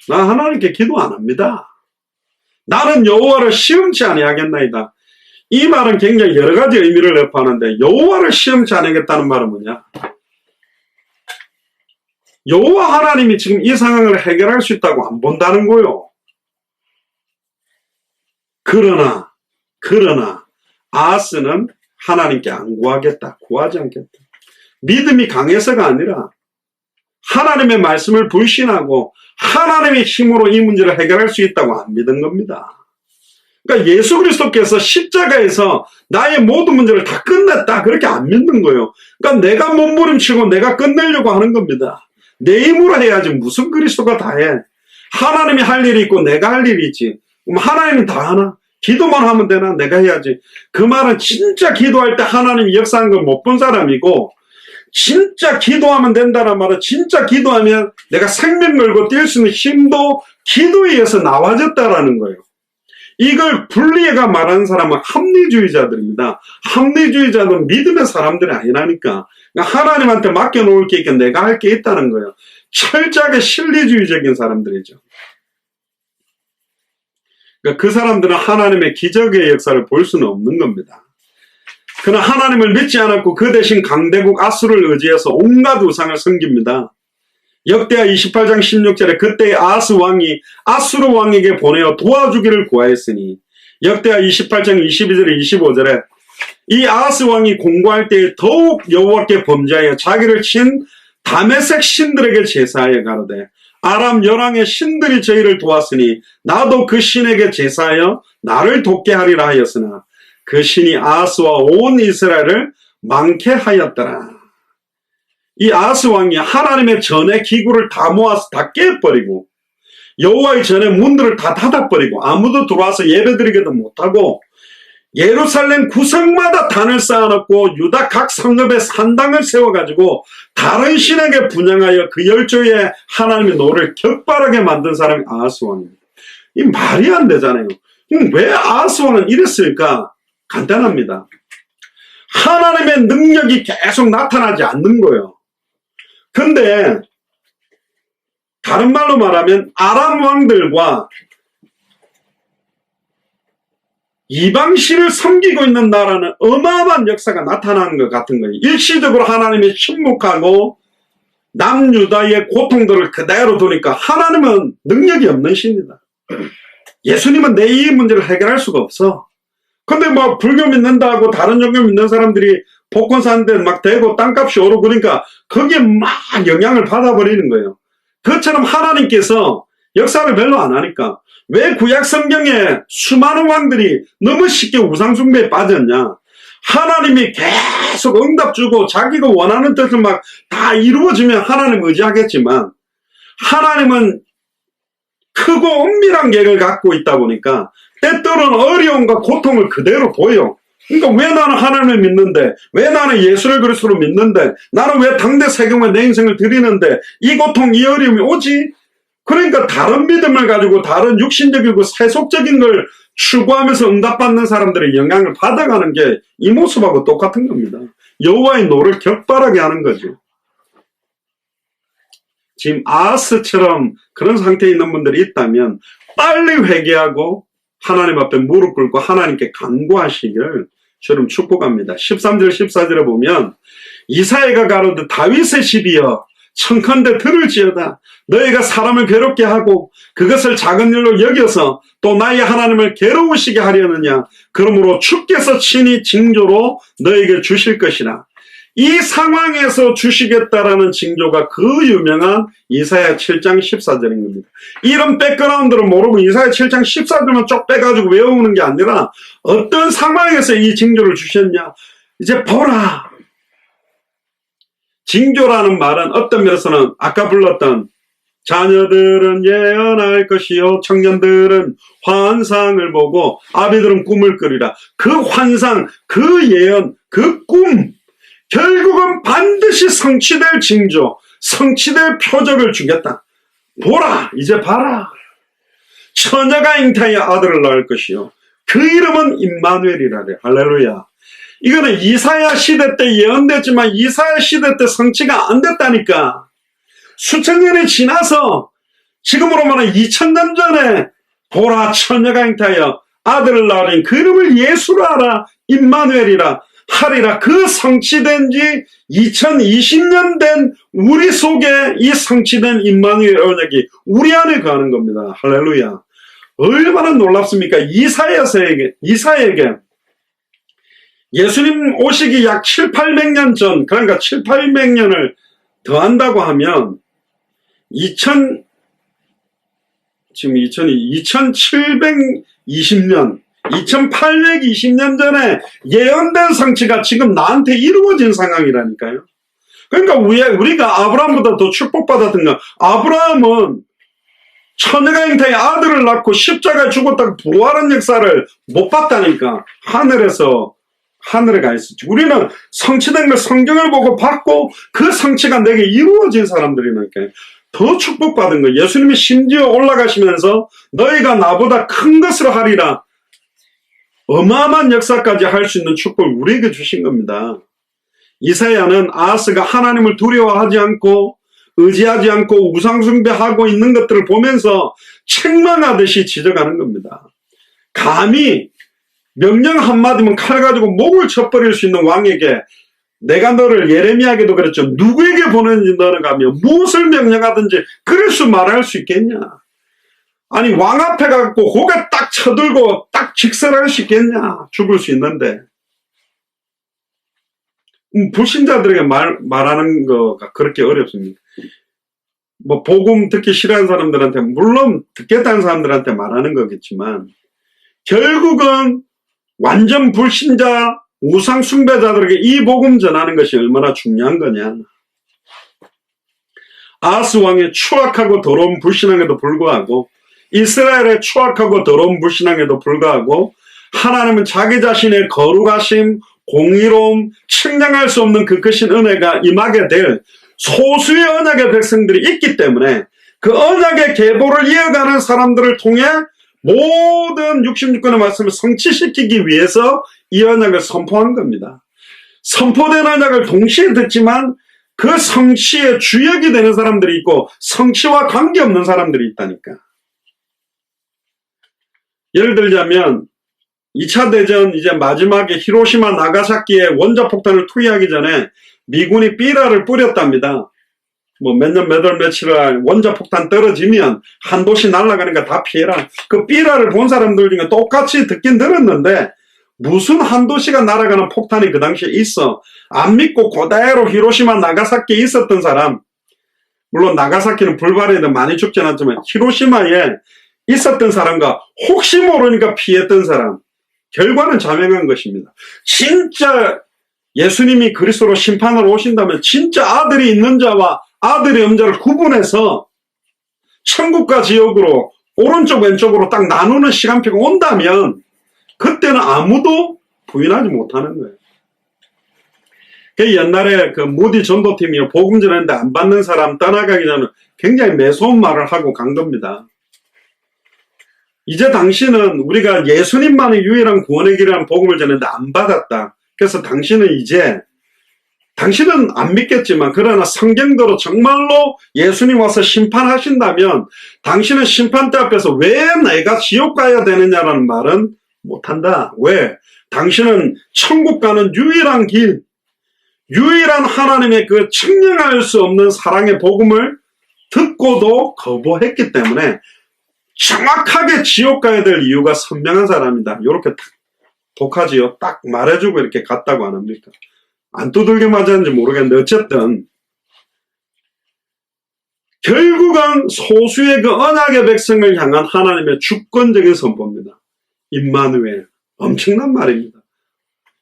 나 하나님께 기도 안 합니다. 나는 여호와를 시험치 아니하겠나이다. 이 말은 굉장히 여러 가지 의미를 내포하는데 여호와를 시험치 않겠다는 말은 뭐냐? 여호와 하나님이 지금 이 상황을 해결할 수 있다고 안 본다는 거요. 그러나 아하스는 하나님께 안 구하겠다. 구하지 않겠다. 믿음이 강해서가 아니라 하나님의 말씀을 불신하고 하나님의 힘으로 이 문제를 해결할 수 있다고 안 믿은 겁니다. 그러니까 예수 그리스도께서 십자가에서 나의 모든 문제를 다 끝냈다. 그렇게 안 믿는 거예요. 그러니까 내가 몸부림치고 내가 끝내려고 하는 겁니다. 내 힘으로 해야지 무슨 그리스도가 다 해. 하나님이 할 일이 있고 내가 할 일이 있지. 그럼 하나님은 다 하나? 기도만 하면 되나? 내가 해야지. 그 말은 진짜 기도할 때 하나님이 역사한 걸 못 본 사람이고 진짜 기도하면 된다는 말은 진짜 기도하면 내가 생명 걸고 뛸 수 있는 힘도 기도에 의해서 나와졌다라는 거예요. 이걸 분리해가 말하는 사람은 합리주의자들입니다. 합리주의자는 믿음의 사람들이 아니라니까. 그러니까 하나님한테 맡겨놓을 게 있게 내가 할 게 있다는 거예요. 철저하게 실리주의적인 사람들이죠. 그러니까 그 사람들은 하나님의 기적의 역사를 볼 수는 없는 겁니다. 그러나 하나님을 믿지 않았고 그 대신 강대국 아수를 의지해서 온갖 우상을 섬깁니다. 역대하 28장 16절에 그때의 아하스 왕이 아수르 왕에게 보내어 도와주기를 구하였으니 역대하 28장 22절에 25절에 이 아하스 왕이 공고할 때에 더욱 여호와께 범죄하여 자기를 친 다메섹 신들에게 제사하여 가로되 아람 열왕의 신들이 저희를 도왔으니 나도 그 신에게 제사하여 나를 돕게 하리라 하였으나 그 신이 아하스와 온 이스라엘을 망케 하였더라. 이 아하스 왕이 하나님의 전의 기구를 다 모아서 다 깨버리고 여호와의 전의 문들을 다 닫아버리고 아무도 들어와서 예배드리기도 못하고 예루살렘 구석마다 단을 쌓아놓고 유다 각 성읍에 산당을 세워가지고 다른 신에게 분양하여 그 열조의 하나님의 노를 격발하게 만든 사람이 아하스 왕입니다. 이 말이 안 되잖아요. 왜 아하스 왕은 이랬을까? 간단합니다. 하나님의 능력이 계속 나타나지 않는 거예요. 근데 다른 말로 말하면 아람 왕들과 이방신을 섬기고 있는 나라는 어마어마한 역사가 나타나는 것 같은 거예요. 일시적으로 하나님이 침묵하고 남유다의 고통들을 그대로 두니까 하나님은 능력이 없는 신이다. 예수님은 내 이 문제를 해결할 수가 없어. 근데 뭐 불교 믿는다고 다른 종교 믿는 사람들이 복권 사는데 막 대고 땅값이 오르고 그러니까 거기에 막 영향을 받아버리는 거예요. 그처럼 하나님께서 역사를 별로 안 하니까 왜 구약 성경에 수많은 왕들이 너무 쉽게 우상숭배에 빠졌냐? 하나님이 계속 응답 주고 자기가 원하는 뜻을 막 다 이루어지면 하나님 의지하겠지만 하나님은 크고 엄밀한 계획을 갖고 있다 보니까 때때로는 어려움과 고통을 그대로 보여. 그러니까 왜 나는 하나님을 믿는데, 왜 나는 예수를 그리스도로 믿는데, 나는 왜 당대 세경에 내 인생을 드리는데 이 고통, 이 어려움이 오지? 그러니까 다른 믿음을 가지고 다른 육신적이고 세속적인 걸 추구하면서 응답받는 사람들의 영향을 받아가는 게 이 모습하고 똑같은 겁니다. 여호와의 노를 격발하게 하는 거죠. 지금 아하스처럼 그런 상태에 있는 분들이 있다면 빨리 회개하고 하나님 앞에 무릎 꿇고 하나님께 간구하시기를 저는 축복합니다. 13절 14절에 보면 이사야가 가로되 다윗의 집이여 청컨대 들을지어다. 너희가 사람을 괴롭게 하고 그것을 작은 일로 여겨서 또 나의 하나님을 괴로우시게 하려느냐. 그러므로 주께서 친히 징조로 너에게 주실 것이라. 이 상황에서 주시겠다라는 징조가 그 유명한 이사야 7장 14절인 겁니다. 이런 백그라운드를 모르고 이사야 7장 14절만 쭉 빼가지고 외우는 게 아니라 어떤 상황에서 이 징조를 주셨냐. 이제 보라. 징조라는 말은 어떤 면에서는 아까 불렀던 자녀들은 예언할 것이요 청년들은 환상을 보고 아비들은 꿈을 꾸리라. 그 환상, 그 예언, 그 꿈 결국은 반드시 성취될 징조, 성취될 표적을 주겠다. 보라, 이제 봐라. 처녀가 잉태하여 아들을 낳을 것이요 그 이름은 임마누엘이라래. 할렐루야. 이거는 이사야 시대 때 예언됐지만 이사야 시대 때 성취가 안 됐다니까. 수천 년이 지나서 지금으로 말하면 2000년 전에 보라 처녀가 잉태하여 아들을 낳으니 그 이름을 예수라 하라 임마누엘이라 하리라. 그 성취된 지 2020년 된 우리 속에 이 성취된 임마누엘 언약이 우리 안에 거하는 겁니다. 할렐루야. 얼마나 놀랍습니까? 이사야에게 예수님 오시기 약 7, 800년 전, 그러니까 7, 800년을 더한다고 하면 2720년 2820년 전에 예언된 성취가 지금 나한테 이루어진 상황이라니까요. 그러니까 우리가 아브라함보다 더 축복받았던 건, 아브라함은 처녀가 잉태에 아들을 낳고 십자가에 죽었다가 부활한 역사를 못 봤다니까. 하늘에 가 있었지. 우리는 성취된 걸 성경을 보고 받고 그 성취가 내게 이루어진 사람들이니까 더 축복받은 거예요. 예수님이 심지어 올라가시면서 너희가 나보다 큰 것을 하리라. 어마어마한 역사까지 할 수 있는 축복을 우리에게 주신 겁니다. 이사야는 아하스가 하나님을 두려워하지 않고 의지하지 않고 우상숭배하고 있는 것들을 보면서 책망하듯이 지적하는 겁니다. 감히 명령 한마디면 칼 가지고 목을 쳐버릴 수 있는 왕에게 내가 너를, 예레미야에게도 그랬죠. 누구에게 보내는지 너는 가며 무엇을 명령하든지 그럴 수 말할 수 있겠냐. 아니 왕 앞에 가고 고개 딱 쳐들고 딱 직설할 수 있겠냐. 죽을 수 있는데. 불신자들에게 말하는 거가 그렇게 어렵습니다. 뭐 복음 듣기 싫어하는 사람들한테, 물론 듣겠다는 사람들한테 말하는 거겠지만 결국은 완전 불신자 우상 숭배자들에게 이 복음 전하는 것이 얼마나 중요한 거냐. 아하스 왕의 추악하고 더러운 불신앙에도 불구하고, 이스라엘의 추악하고 더러운 불신앙에도 불구하고 하나님은 자기 자신의 거룩하심, 공의로움, 측량할 수 없는 그 크신 은혜가 임하게 될 소수의 언약의 백성들이 있기 때문에 그 언약의 계보를 이어가는 사람들을 통해 모든 66권의 말씀을 성취시키기 위해서 이 언약을 선포한 겁니다. 선포된 언약을 동시에 듣지만 그 성취의 주역이 되는 사람들이 있고 성취와 관계없는 사람들이 있다니까. 예를 들자면 2차 대전 이제 마지막에 히로시마 나가사키에 원자폭탄을 투여하기 전에 미군이 삐라를 뿌렸답니다. 뭐 몇 년 몇 월 며칠을 원자폭탄 떨어지면 한 도시 날아가니까 다 피해라. 그 삐라를 본 사람들 중에 똑같이 듣긴 들었는데 무슨 한 도시가 날아가는 폭탄이 그 당시에 있어. 안 믿고 그대로 히로시마 나가사키에 있었던 사람, 물론 나가사키는 불발해도 많이 죽지 않았지만 히로시마에 있었던 사람과 혹시 모르니까 피했던 사람, 결과는 자명한 것입니다. 진짜 예수님이 그리스도로 심판으로 오신다면 진짜 아들이 있는 자와 아들이 없는 자를 구분해서 천국과 지옥으로 오른쪽 왼쪽으로 딱 나누는 시간표가 온다면 그때는 아무도 부인하지 못하는 거예요. 옛날에 그 무디 전도팀이 복음 전했는데 안 받는 사람 떠나가기 전에 굉장히 매서운 말을 하고 간 겁니다. 이제 당신은 우리가 예수님만의 유일한 구원의 길이라는 복음을 전했는데 안 받았다. 그래서 당신은 안 믿겠지만 그러나 성경대로 정말로 예수님 와서 심판하신다면 당신은 심판대 앞에서 왜 내가 지옥 가야 되느냐라는 말은 못한다. 왜? 당신은 천국 가는 유일한 길, 유일한 하나님의 그 측량할 수 없는 사랑의 복음을 듣고도 거부했기 때문에 정확하게 지옥 가야 될 이유가 선명한 사람이다. 이렇게 독하지요. 딱 말해주고 이렇게 갔다고 안 합니까? 안 두들겨 맞았는지 모르겠는데 어쨌든 결국은 소수의 그 언약의 백성을 향한 하나님의 주권적인 선포입니다. 임마누엘. 엄청난 말입니다.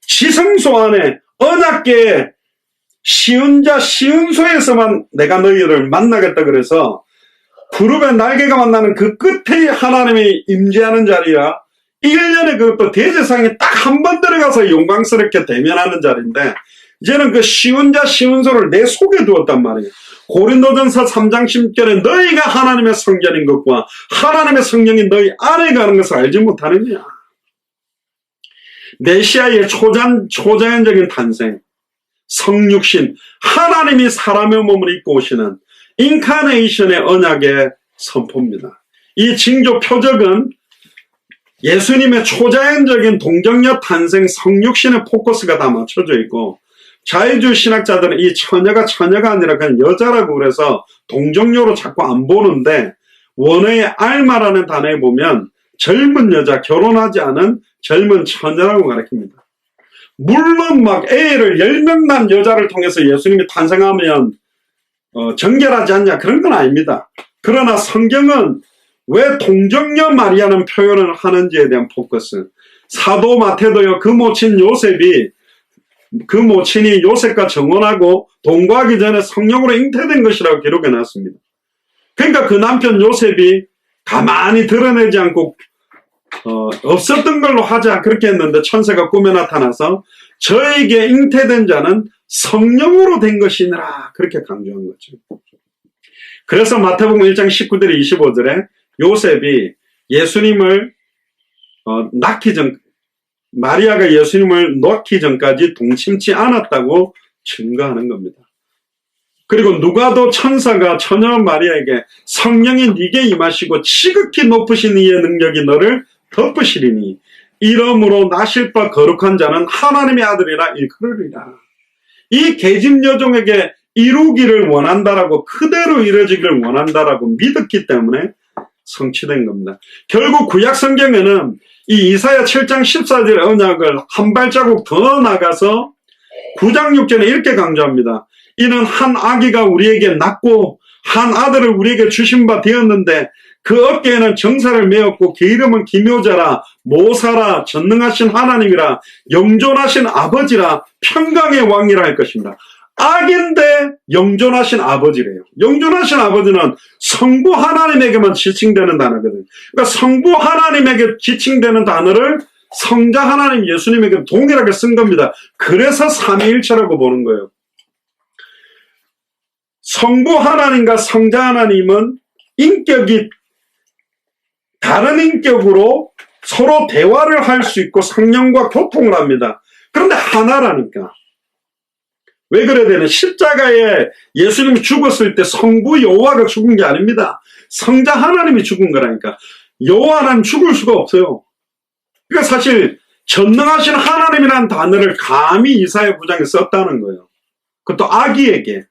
지성소 안에 언약계의 쉬운 자 쉬운소에서만 내가 너희를 만나겠다 그래서 그룹의 날개가 만나는 그 끝에 하나님이 임재하는 자리야. 1년에 그것도 대제사장이 딱 한 번 들어가서 영광스럽게 대면하는 자리인데 이제는 그 쉬운 자 쉬운 소를 내 속에 두었단 말이에요. 고린도전서 3장 10절에 너희가 하나님의 성전인 것과 하나님의 성령이 너희 안에 가는 것을 알지 못하느냐. 메시아의 초자연적인 탄생, 성육신, 하나님이 사람의 몸을 입고 오시는 인카네이션의 언약의 선포입니다. 이 징조 표적은 예수님의 초자연적인 동정녀 탄생 성육신의 포커스가 다 맞춰져 있고, 자유주의 신학자들은 이 처녀가 아니라 그냥 여자라고 그래서 동정녀로 자꾸 안 보는데, 원어의 알마라는 단어에 보면 젊은 여자, 결혼하지 않은 젊은 처녀라고 가르칩니다. 물론 막 애를 10명 난 여자를 통해서 예수님이 탄생하면 정결하지 않냐, 그런 건 아닙니다. 그러나 성경은 왜 동정녀 마리아는 표현을 하는지에 대한 포커스. 사도 마태도요, 그 모친이 요셉과 정혼하고 동거하기 전에 성령으로 잉태된 것이라고 기록해 놨습니다. 그러니까 그 남편 요셉이 가만히 드러내지 않고 없었던 걸로 하자 그렇게 했는데, 천사가 꿈에 나타나서 저에게 잉태된 자는 성령으로 된 것이니라 그렇게 강조한 거죠. 그래서 마태복음 1장 19절 25절에 요셉이 예수님을 낳기 전, 마리아가 예수님을 낳기 전까지 동침치 않았다고 증거하는 겁니다. 그리고 누가도 천사가 처녀 마리아에게 성령이 네게 임하시고 지극히 높으신 이의 능력이 너를 덮으시리니 이러므로 나실 바 거룩한 자는 하나님의 아들이라 일컬으리라. 이 계집 여종에게 이루기를 원한다라고, 그대로 이루어지기를 원한다라고 믿었기 때문에 성취된 겁니다. 결국 구약 성경에는 이 이사야 7장 14절 언약을 한 발자국 더 나가서 9장 6절에 이렇게 강조합니다. 이는 한 아기가 우리에게 낳고 한 아들을 우리에게 주신 바 되었는데 그 어깨에는 정사를 메었고 그 이름은 기묘자라, 모사라, 전능하신 하나님이라, 영존하신 아버지라, 평강의 왕이라 할 것입니다. 악인데 영존하신 아버지래요. 영존하신 아버지는 성부 하나님에게만 지칭되는 단어거든요. 그러니까 성부 하나님에게 지칭되는 단어를 성자 하나님 예수님에게 동일하게 쓴 겁니다. 그래서 삼위일체라고 보는 거예요. 성부 하나님과 성자 하나님은 인격이 다른 인격으로 서로 대화를 할 수 있고 성령과 교통을 합니다. 그런데 하나라니까. 왜 그래야 되나? 십자가에 예수님이 죽었을 때 성부 여호와가 죽은 게 아닙니다. 성자 하나님이 죽은 거라니까. 여호와는 죽을 수가 없어요. 그러니까 사실 전능하신 하나님이라는 단어를 감히 이사야 9장에 썼다는 거예요. 그것도 아기에게.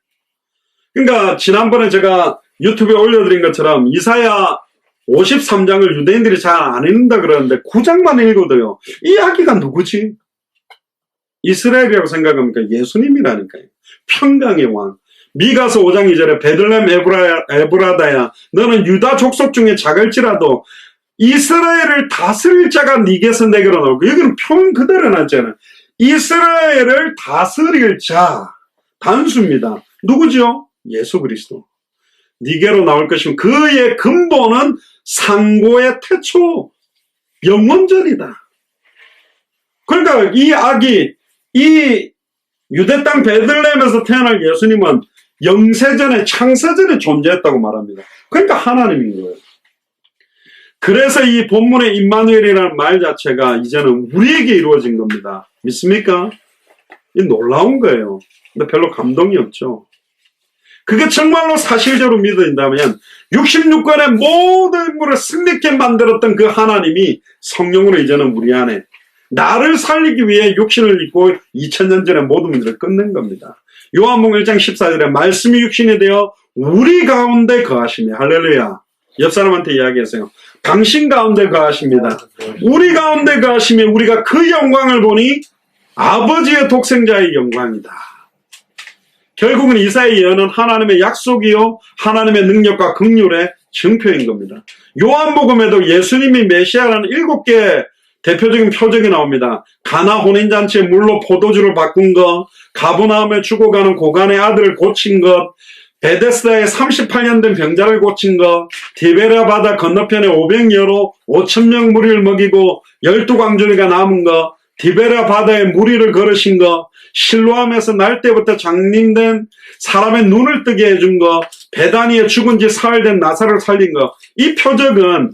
그러니까 지난번에 제가 유튜브에 올려드린 것처럼 이사야 53장을 유대인들이 잘 안 읽는다 그러는데 9장만 읽어도요, 이 아기가 누구지? 이스라엘이라고 생각합니까? 예수님이라니까요. 평강의 왕. 미가서 5장 2절에 베들레헴 에브라다야 너는 유다 족속 중에 작을지라도 이스라엘을 다스릴 자가 네게서 내게로 나오고, 여기는 표현 그대로 나왔잖아요. 이스라엘을 다스릴 자, 단수입니다. 누구죠? 예수 그리스도. 네게로 나올 것이면 그의 근본은 상고의 태초, 영원전이다. 그러니까 이 아기, 이 유대 땅 베들레헴에서 태어날 예수님은 영세전에, 창세전에 존재했다고 말합니다. 그러니까 하나님인 거예요. 그래서 이 본문의 임마누엘이라는 말 자체가 이제는 우리에게 이루어진 겁니다. 믿습니까? 이 놀라운 거예요. 근데 별로 감동이 없죠. 그게 정말로 사실적으로 믿어진다면 66권의 모든 인물을 승리케 만들었던 그 하나님이 성령으로 이제는 우리 안에 나를 살리기 위해 육신을 입고 2000년 전에 모든 일을 끝낸 겁니다. 요한복음 1장 14절에 말씀이 육신이 되어 우리 가운데 거하시며, 할렐루야. 옆 사람한테 이야기하세요. 당신 가운데 거하십니다. 우리 가운데 거하시며 우리가 그 영광을 보니 아버지의 독생자의 영광이다. 결국은 이사야의 예언은 하나님의 약속이요 하나님의 능력과 긍휼의 증표인 겁니다. 요한복음에도 예수님이 메시아라는 7개 대표적인 표적이 나옵니다. 가나 혼인잔치에 물로 포도주를 바꾼 것, 가버나움에 죽어가는 고간의 아들을 고친 것, 베데스다에 38년 된 병자를 고친 것, 디베랴 바다 건너편에 500여로 5,000명 무리를 먹이고 12광주리가 남은 것, 디베랴 바다에 무리를 걸으신 것, 실로암에서 날 때부터 장림된 사람의 눈을 뜨게 해준 거, 베다니에 죽은 지 사흘 된 나사로를 살린 거, 이 표적은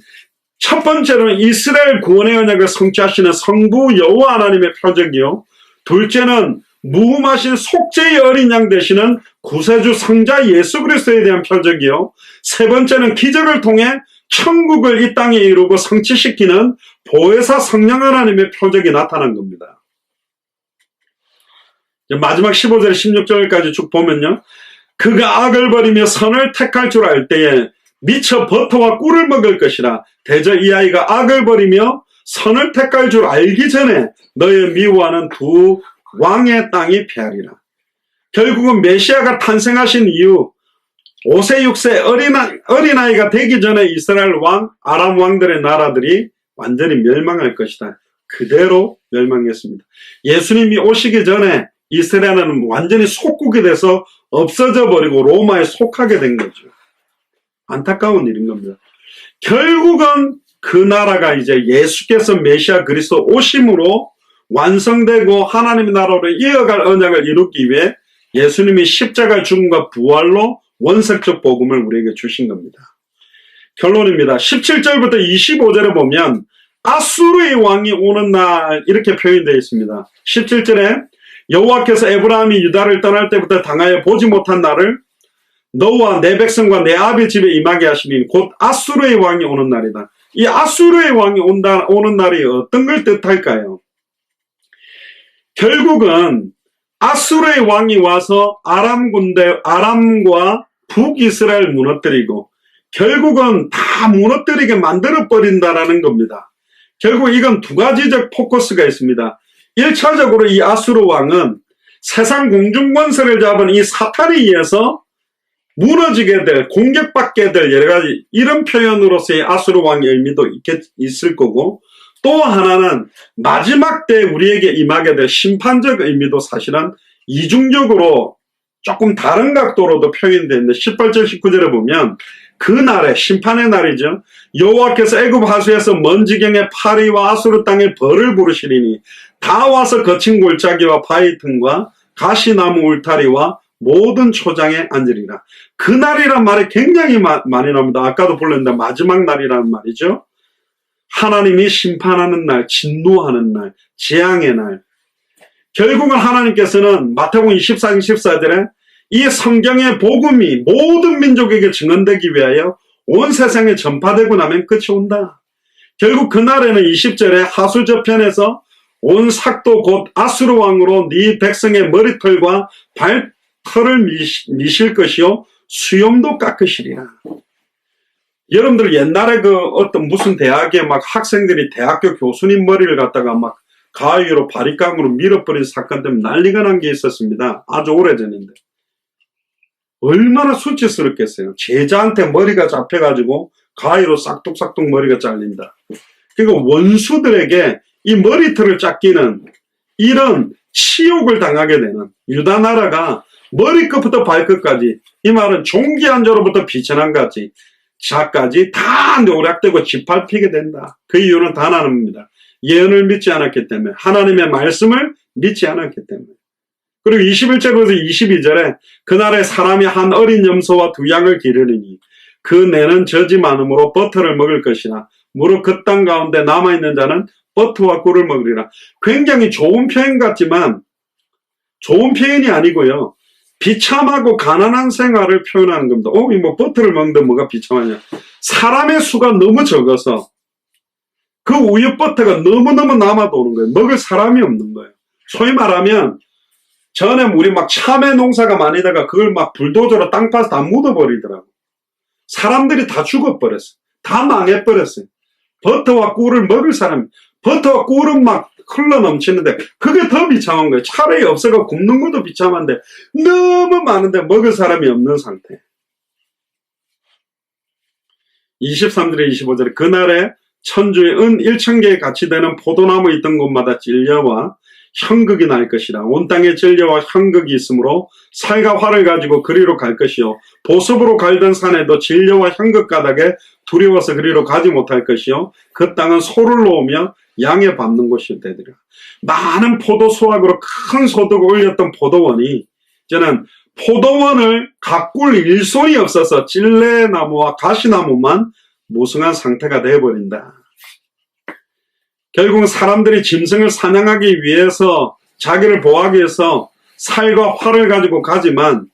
첫 번째로는 이스라엘 구원의 언약을 성취하시는 성부 여호와 하나님의 표적이요, 둘째는 무흠하신 속죄의 어린 양 되시는 구세주 성자 예수 그리스도에 대한 표적이요, 세 번째는 기적을 통해 천국을 이 땅에 이루고 성취시키는 보혜사 성령 하나님의 표적이 나타난 겁니다. 마지막 15절 16절까지 쭉 보면요, 그가 악을 버리며 선을 택할 줄 알 때에 미쳐 버터와 꿀을 먹을 것이라. 대저 이 아이가 악을 버리며 선을 택할 줄 알기 전에 너의 미워하는 두 왕의 땅이 패하리라. 결국은 메시아가 탄생하신 이후 5세 6세 어린아이가 되기 전에 이스라엘 왕, 아람 왕들의 나라들이 완전히 멸망할 것이다. 그대로 멸망했습니다. 예수님이 오시기 전에 이스라엘은 완전히 속국이 돼서 없어져 버리고 로마에 속하게 된 거죠. 안타까운 일인 겁니다. 결국은 그 나라가 이제 예수께서 메시아 그리스도 오심으로 완성되고 하나님의 나라로 이어갈 언약을 이루기 위해 예수님이 십자가 죽음과 부활로 원색적 복음을 우리에게 주신 겁니다. 결론입니다. 17절부터 25절에 보면 아수르의 왕이 오는 날 이렇게 표현되어 있습니다. 17절에 여호와께서 에브라임이 유다를 떠날 때부터 당하여 보지 못한 날을 너와 내 백성과 내 아비 집에 임하게 하시니 곧 아수르의 왕이 오는 날이다. 이 아수르의 왕이 오는 날이 어떤 걸 뜻할까요? 결국은 아수르의 왕이 와서 아람과 북이스라엘 무너뜨리고 결국은 다 무너뜨리게 만들어버린다라는 겁니다. 결국 이건 두 가지적 포커스가 있습니다. 1차적으로 이 아수르 왕은 세상 공중권세를 잡은 이 사탄에 의해서 무너지게 될, 공격받게 될 여러 가지 이런 표현으로서의 아수르 왕의 의미도 있을 거고, 또 하나는 마지막 때 우리에게 임하게 될 심판적 의미도 사실은 이중적으로 조금 다른 각도로도 표현되어 있는데 18절 19절에 보면 그 날에 심판의 날이죠. 여호와께서 애굽 하수에서 먼 지경의 파리와 아수르 땅에 벌을 부르시리니 다 와서 거친 골짜기와 바위 틈과 가시나무 울타리와 모든 초장에 앉으리라. 그 날이란 말이 굉장히 많이 나옵니다. 아까도 불렀는데 마지막 날이라는 말이죠. 하나님이 심판하는 날, 진노하는 날, 재앙의 날. 결국은 하나님께서는 마태복음 24장 14절에 이 성경의 복음이 모든 민족에게 증언되기 위하여 온 세상에 전파되고 나면 끝이 온다. 결국 그날에는 20절에 하수저편에서 온 삭도 곧 아수르 왕으로 네 백성의 머리털과 발털을 미실 것이요 수염도 깎으시리라. 여러분들 옛날에 그 어떤 무슨 대학에 막 학생들이 대학교 교수님 머리를 갖다가 막 가위로 바리깡으로 밀어버린 사건 때문에 난리가 난 게 있었습니다. 아주 오래전인데. 얼마나 수치스럽겠어요. 제자한테 머리가 잡혀가지고 가위로 싹둑싹둑 머리가 잘린다. 그리고 원수들에게 이 머리털을 깎이는 이런 치욕을 당하게 되는 유다 나라가 머리끝부터 발끝까지, 이 말은 종기한조로부터 비천함까지 자까지 다 노략되고 짓밟히게 된다. 그 이유는 단 하나입니다. 예언을 믿지 않았기 때문에, 하나님의 말씀을 믿지 않았기 때문에. 그리고 21절부터 22절에 그날에 사람이 한 어린 염소와 두 양을 기르리니 그 내는 젖이 많으므로 버터를 먹을 것이나 무릇 그 땅 가운데 남아있는 자는 버터와 꿀을 먹으리라. 굉장히 좋은 표현 같지만 좋은 표현이 아니고요, 비참하고 가난한 생활을 표현하는 겁니다. 이 뭐 버터를 먹는데 뭐가 비참하냐. 사람의 수가 너무 적어서 그 우유 버터가 너무너무 남아도 오는 거예요. 먹을 사람이 없는 거예요. 소위 말하면 전에 우리 막 참외 농사가 많이 다가 그걸 막 불도저로 땅 파서 다 묻어버리더라고. 사람들이 다 죽어버렸어. 다 망해버렸어요. 버터와 꿀을 먹을 사람, 버터와 꿀은 막 흘러 넘치는데 그게 더 비참한 거예요. 차라리 없어가 굽는 것도 비참한데 너무 많은데 먹을 사람이 없는 상태. 23절에 25절에 그날에 천주의 은 1,000개의 가치 되는 포도나무 있던 곳마다 진려와 형극이 날 것이라. 온 땅에 진려와 형극이 있으므로 살과 활을 가지고 그리로 갈 것이요 보습으로 갈던 산에도 진려와 형극 가닥에 두려워서 그리로 가지 못할 것이요 그 땅은 소를 놓으며 양에 밟는 곳이 되더라. 많은 포도 수확으로 큰 소득을 올렸던 포도원이 이제는 포도원을 가꿀 일손이 없어서 찔레나무와 가시나무만 무성한 상태가 되어버린다. 결국 사람들이 짐승을 사냥하기 위해서 자기를 보호하기 위해서 살과 활을 가지고 가지만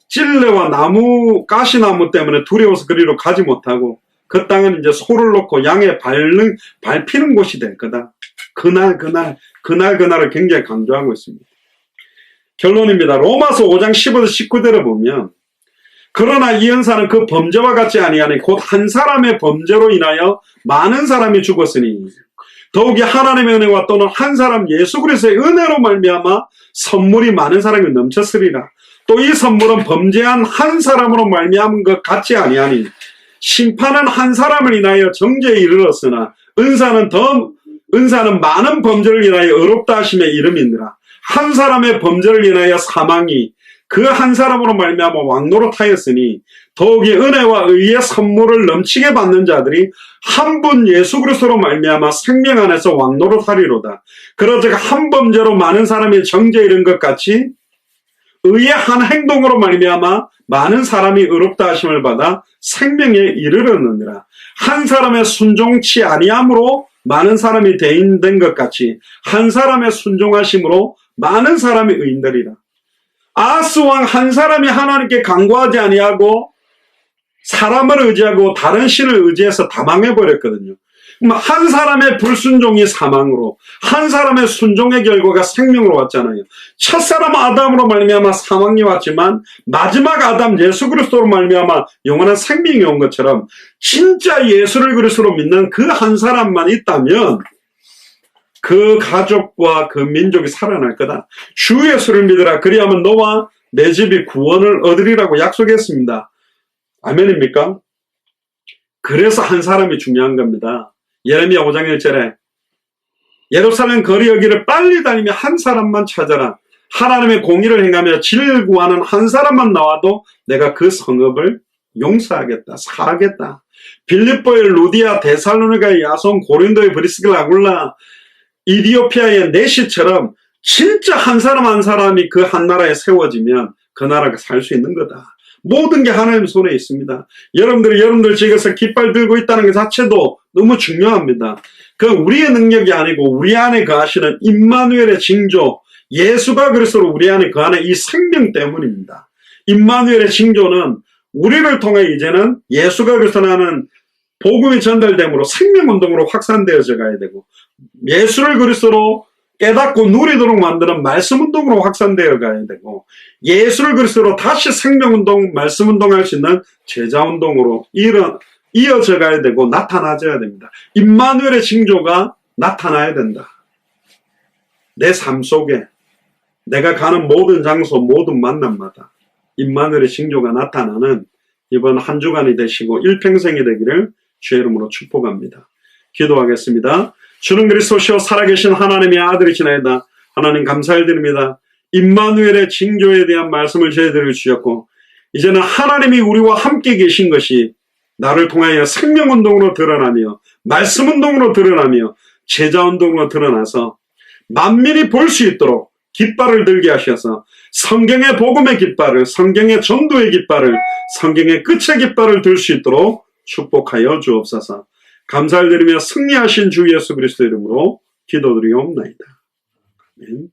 찔레와 나무, 가시나무 때문에 두려워서 그리로 가지 못하고 그 땅은 이제 소를 놓고 양에 밟히는 곳이 될 거다. 그날을 굉장히 강조하고 있습니다. 결론입니다. 로마서 5장 15절 19절을 보면 그러나 이 은사는 그 범죄와 같지 아니하니 곧 한 사람의 범죄로 인하여 많은 사람이 죽었으니 더욱이 하나님의 은혜와 또는 한 사람 예수 그리스도의 은혜로 말미암아 선물이 많은 사람이 넘쳤으리라. 또 이 선물은 범죄한 한 사람으로 말미암은 것 같지 아니하니 심판은 한 사람을 인하여 정죄에 이르렀으나 은사는 많은 범죄를 인하여 의롭다 하심에 이름이니라. 한 사람의 범죄를 인하여 사망이 그 한 사람으로 말미암아 왕노릇하였으니 더욱이 은혜와 의의 선물을 넘치게 받는 자들이 한 분 예수 그리스도로 말미암아 생명 안에서 왕노릇하리로다. 그러즉 한 범죄로 많은 사람이 정죄에 이른 것 같이 의의 한 행동으로 말미암아 많은 사람이 의롭다 하심을 받아 생명에 이르렀느니라. 한 사람의 순종치 아니함으로 많은 사람이 대인된 것 같이 한 사람의 순종하심으로 많은 사람이 의인되리라. 아하스 왕 한 사람이 하나님께 간구하지 아니하고 사람을 의지하고 다른 신을 의지해서 다 망해버렸거든요. 한 사람의 불순종이 사망으로, 한 사람의 순종의 결과가 생명으로 왔잖아요. 첫사람 아담으로 말미암아 사망이 왔지만 마지막 아담 예수 그리스도로 말미암아 영원한 생명이 온 것처럼 진짜 예수를 그리스도로 믿는 그 한 사람만 있다면 그 가족과 그 민족이 살아날 거다. 주 예수를 믿으라. 그리하면 너와 내 집이 구원을 얻으리라고 약속했습니다. 아멘입니까? 그래서 한 사람이 중요한 겁니다. 예레미야 5장 1절에 예루살렘 거리 여기를 빨리 다니며 한 사람만 찾아라. 하나님의 공의를 행하며 진리를 구하는 한 사람만 나와도 내가 그 성읍을 용서하겠다. 사하겠다. 빌립보의 루디아, 데살로니가의 야손, 고린도의 브리스길라, 아굴라, 이디오피아의 네시처럼 진짜 한 사람 한 사람이 그 한 나라에 세워지면 그 나라가 살 수 있는 거다. 모든 게 하나님 손에 있습니다. 여러분들 지금서 깃발 들고 있다는 것 자체도 너무 중요합니다. 그 우리의 능력이 아니고 우리 안에 거하시는 임마누엘의 징조, 예수가 그리스도로 우리 안에 거하는 이 생명 때문입니다. 임마누엘의 징조는 우리를 통해 이제는 예수가 그리스도라는 복음이 전달됨으로 생명운동으로 확산되어져 가야 되고 예수를 그리스도로 깨닫고 누리도록 만드는 말씀운동으로 확산되어 가야 되고 예수를 그리스도로 다시 생명운동, 말씀운동 할 수 있는 제자운동으로 이어져 가야 되고 나타나져야 됩니다. 임마누엘의 징조가 나타나야 된다. 내 삶 속에 내가 가는 모든 장소, 모든 만남마다 임마누엘의 징조가 나타나는 이번 한 주간이 되시고 일평생이 되기를 주의 이름으로 축복합니다. 기도하겠습니다. 주는 그리스도시요 살아계신 하나님의 아들이시나이다. 하나님 감사드립니다. 임마누엘의 징조에 대한 말씀을 저희들을 주셨고 이제는 하나님이 우리와 함께 계신 것이 나를 통하여 생명운동으로 드러나며 말씀운동으로 드러나며 제자운동으로 드러나서 만민이 볼 수 있도록 깃발을 들게 하셔서 성경의 복음의 깃발을, 성경의 전도의 깃발을, 성경의 끝의 깃발을 들 수 있도록 축복하여 주옵소서. 감사를 드리며 승리하신 주 예수 그리스도 이름으로 기도드리옵나이다. 아멘.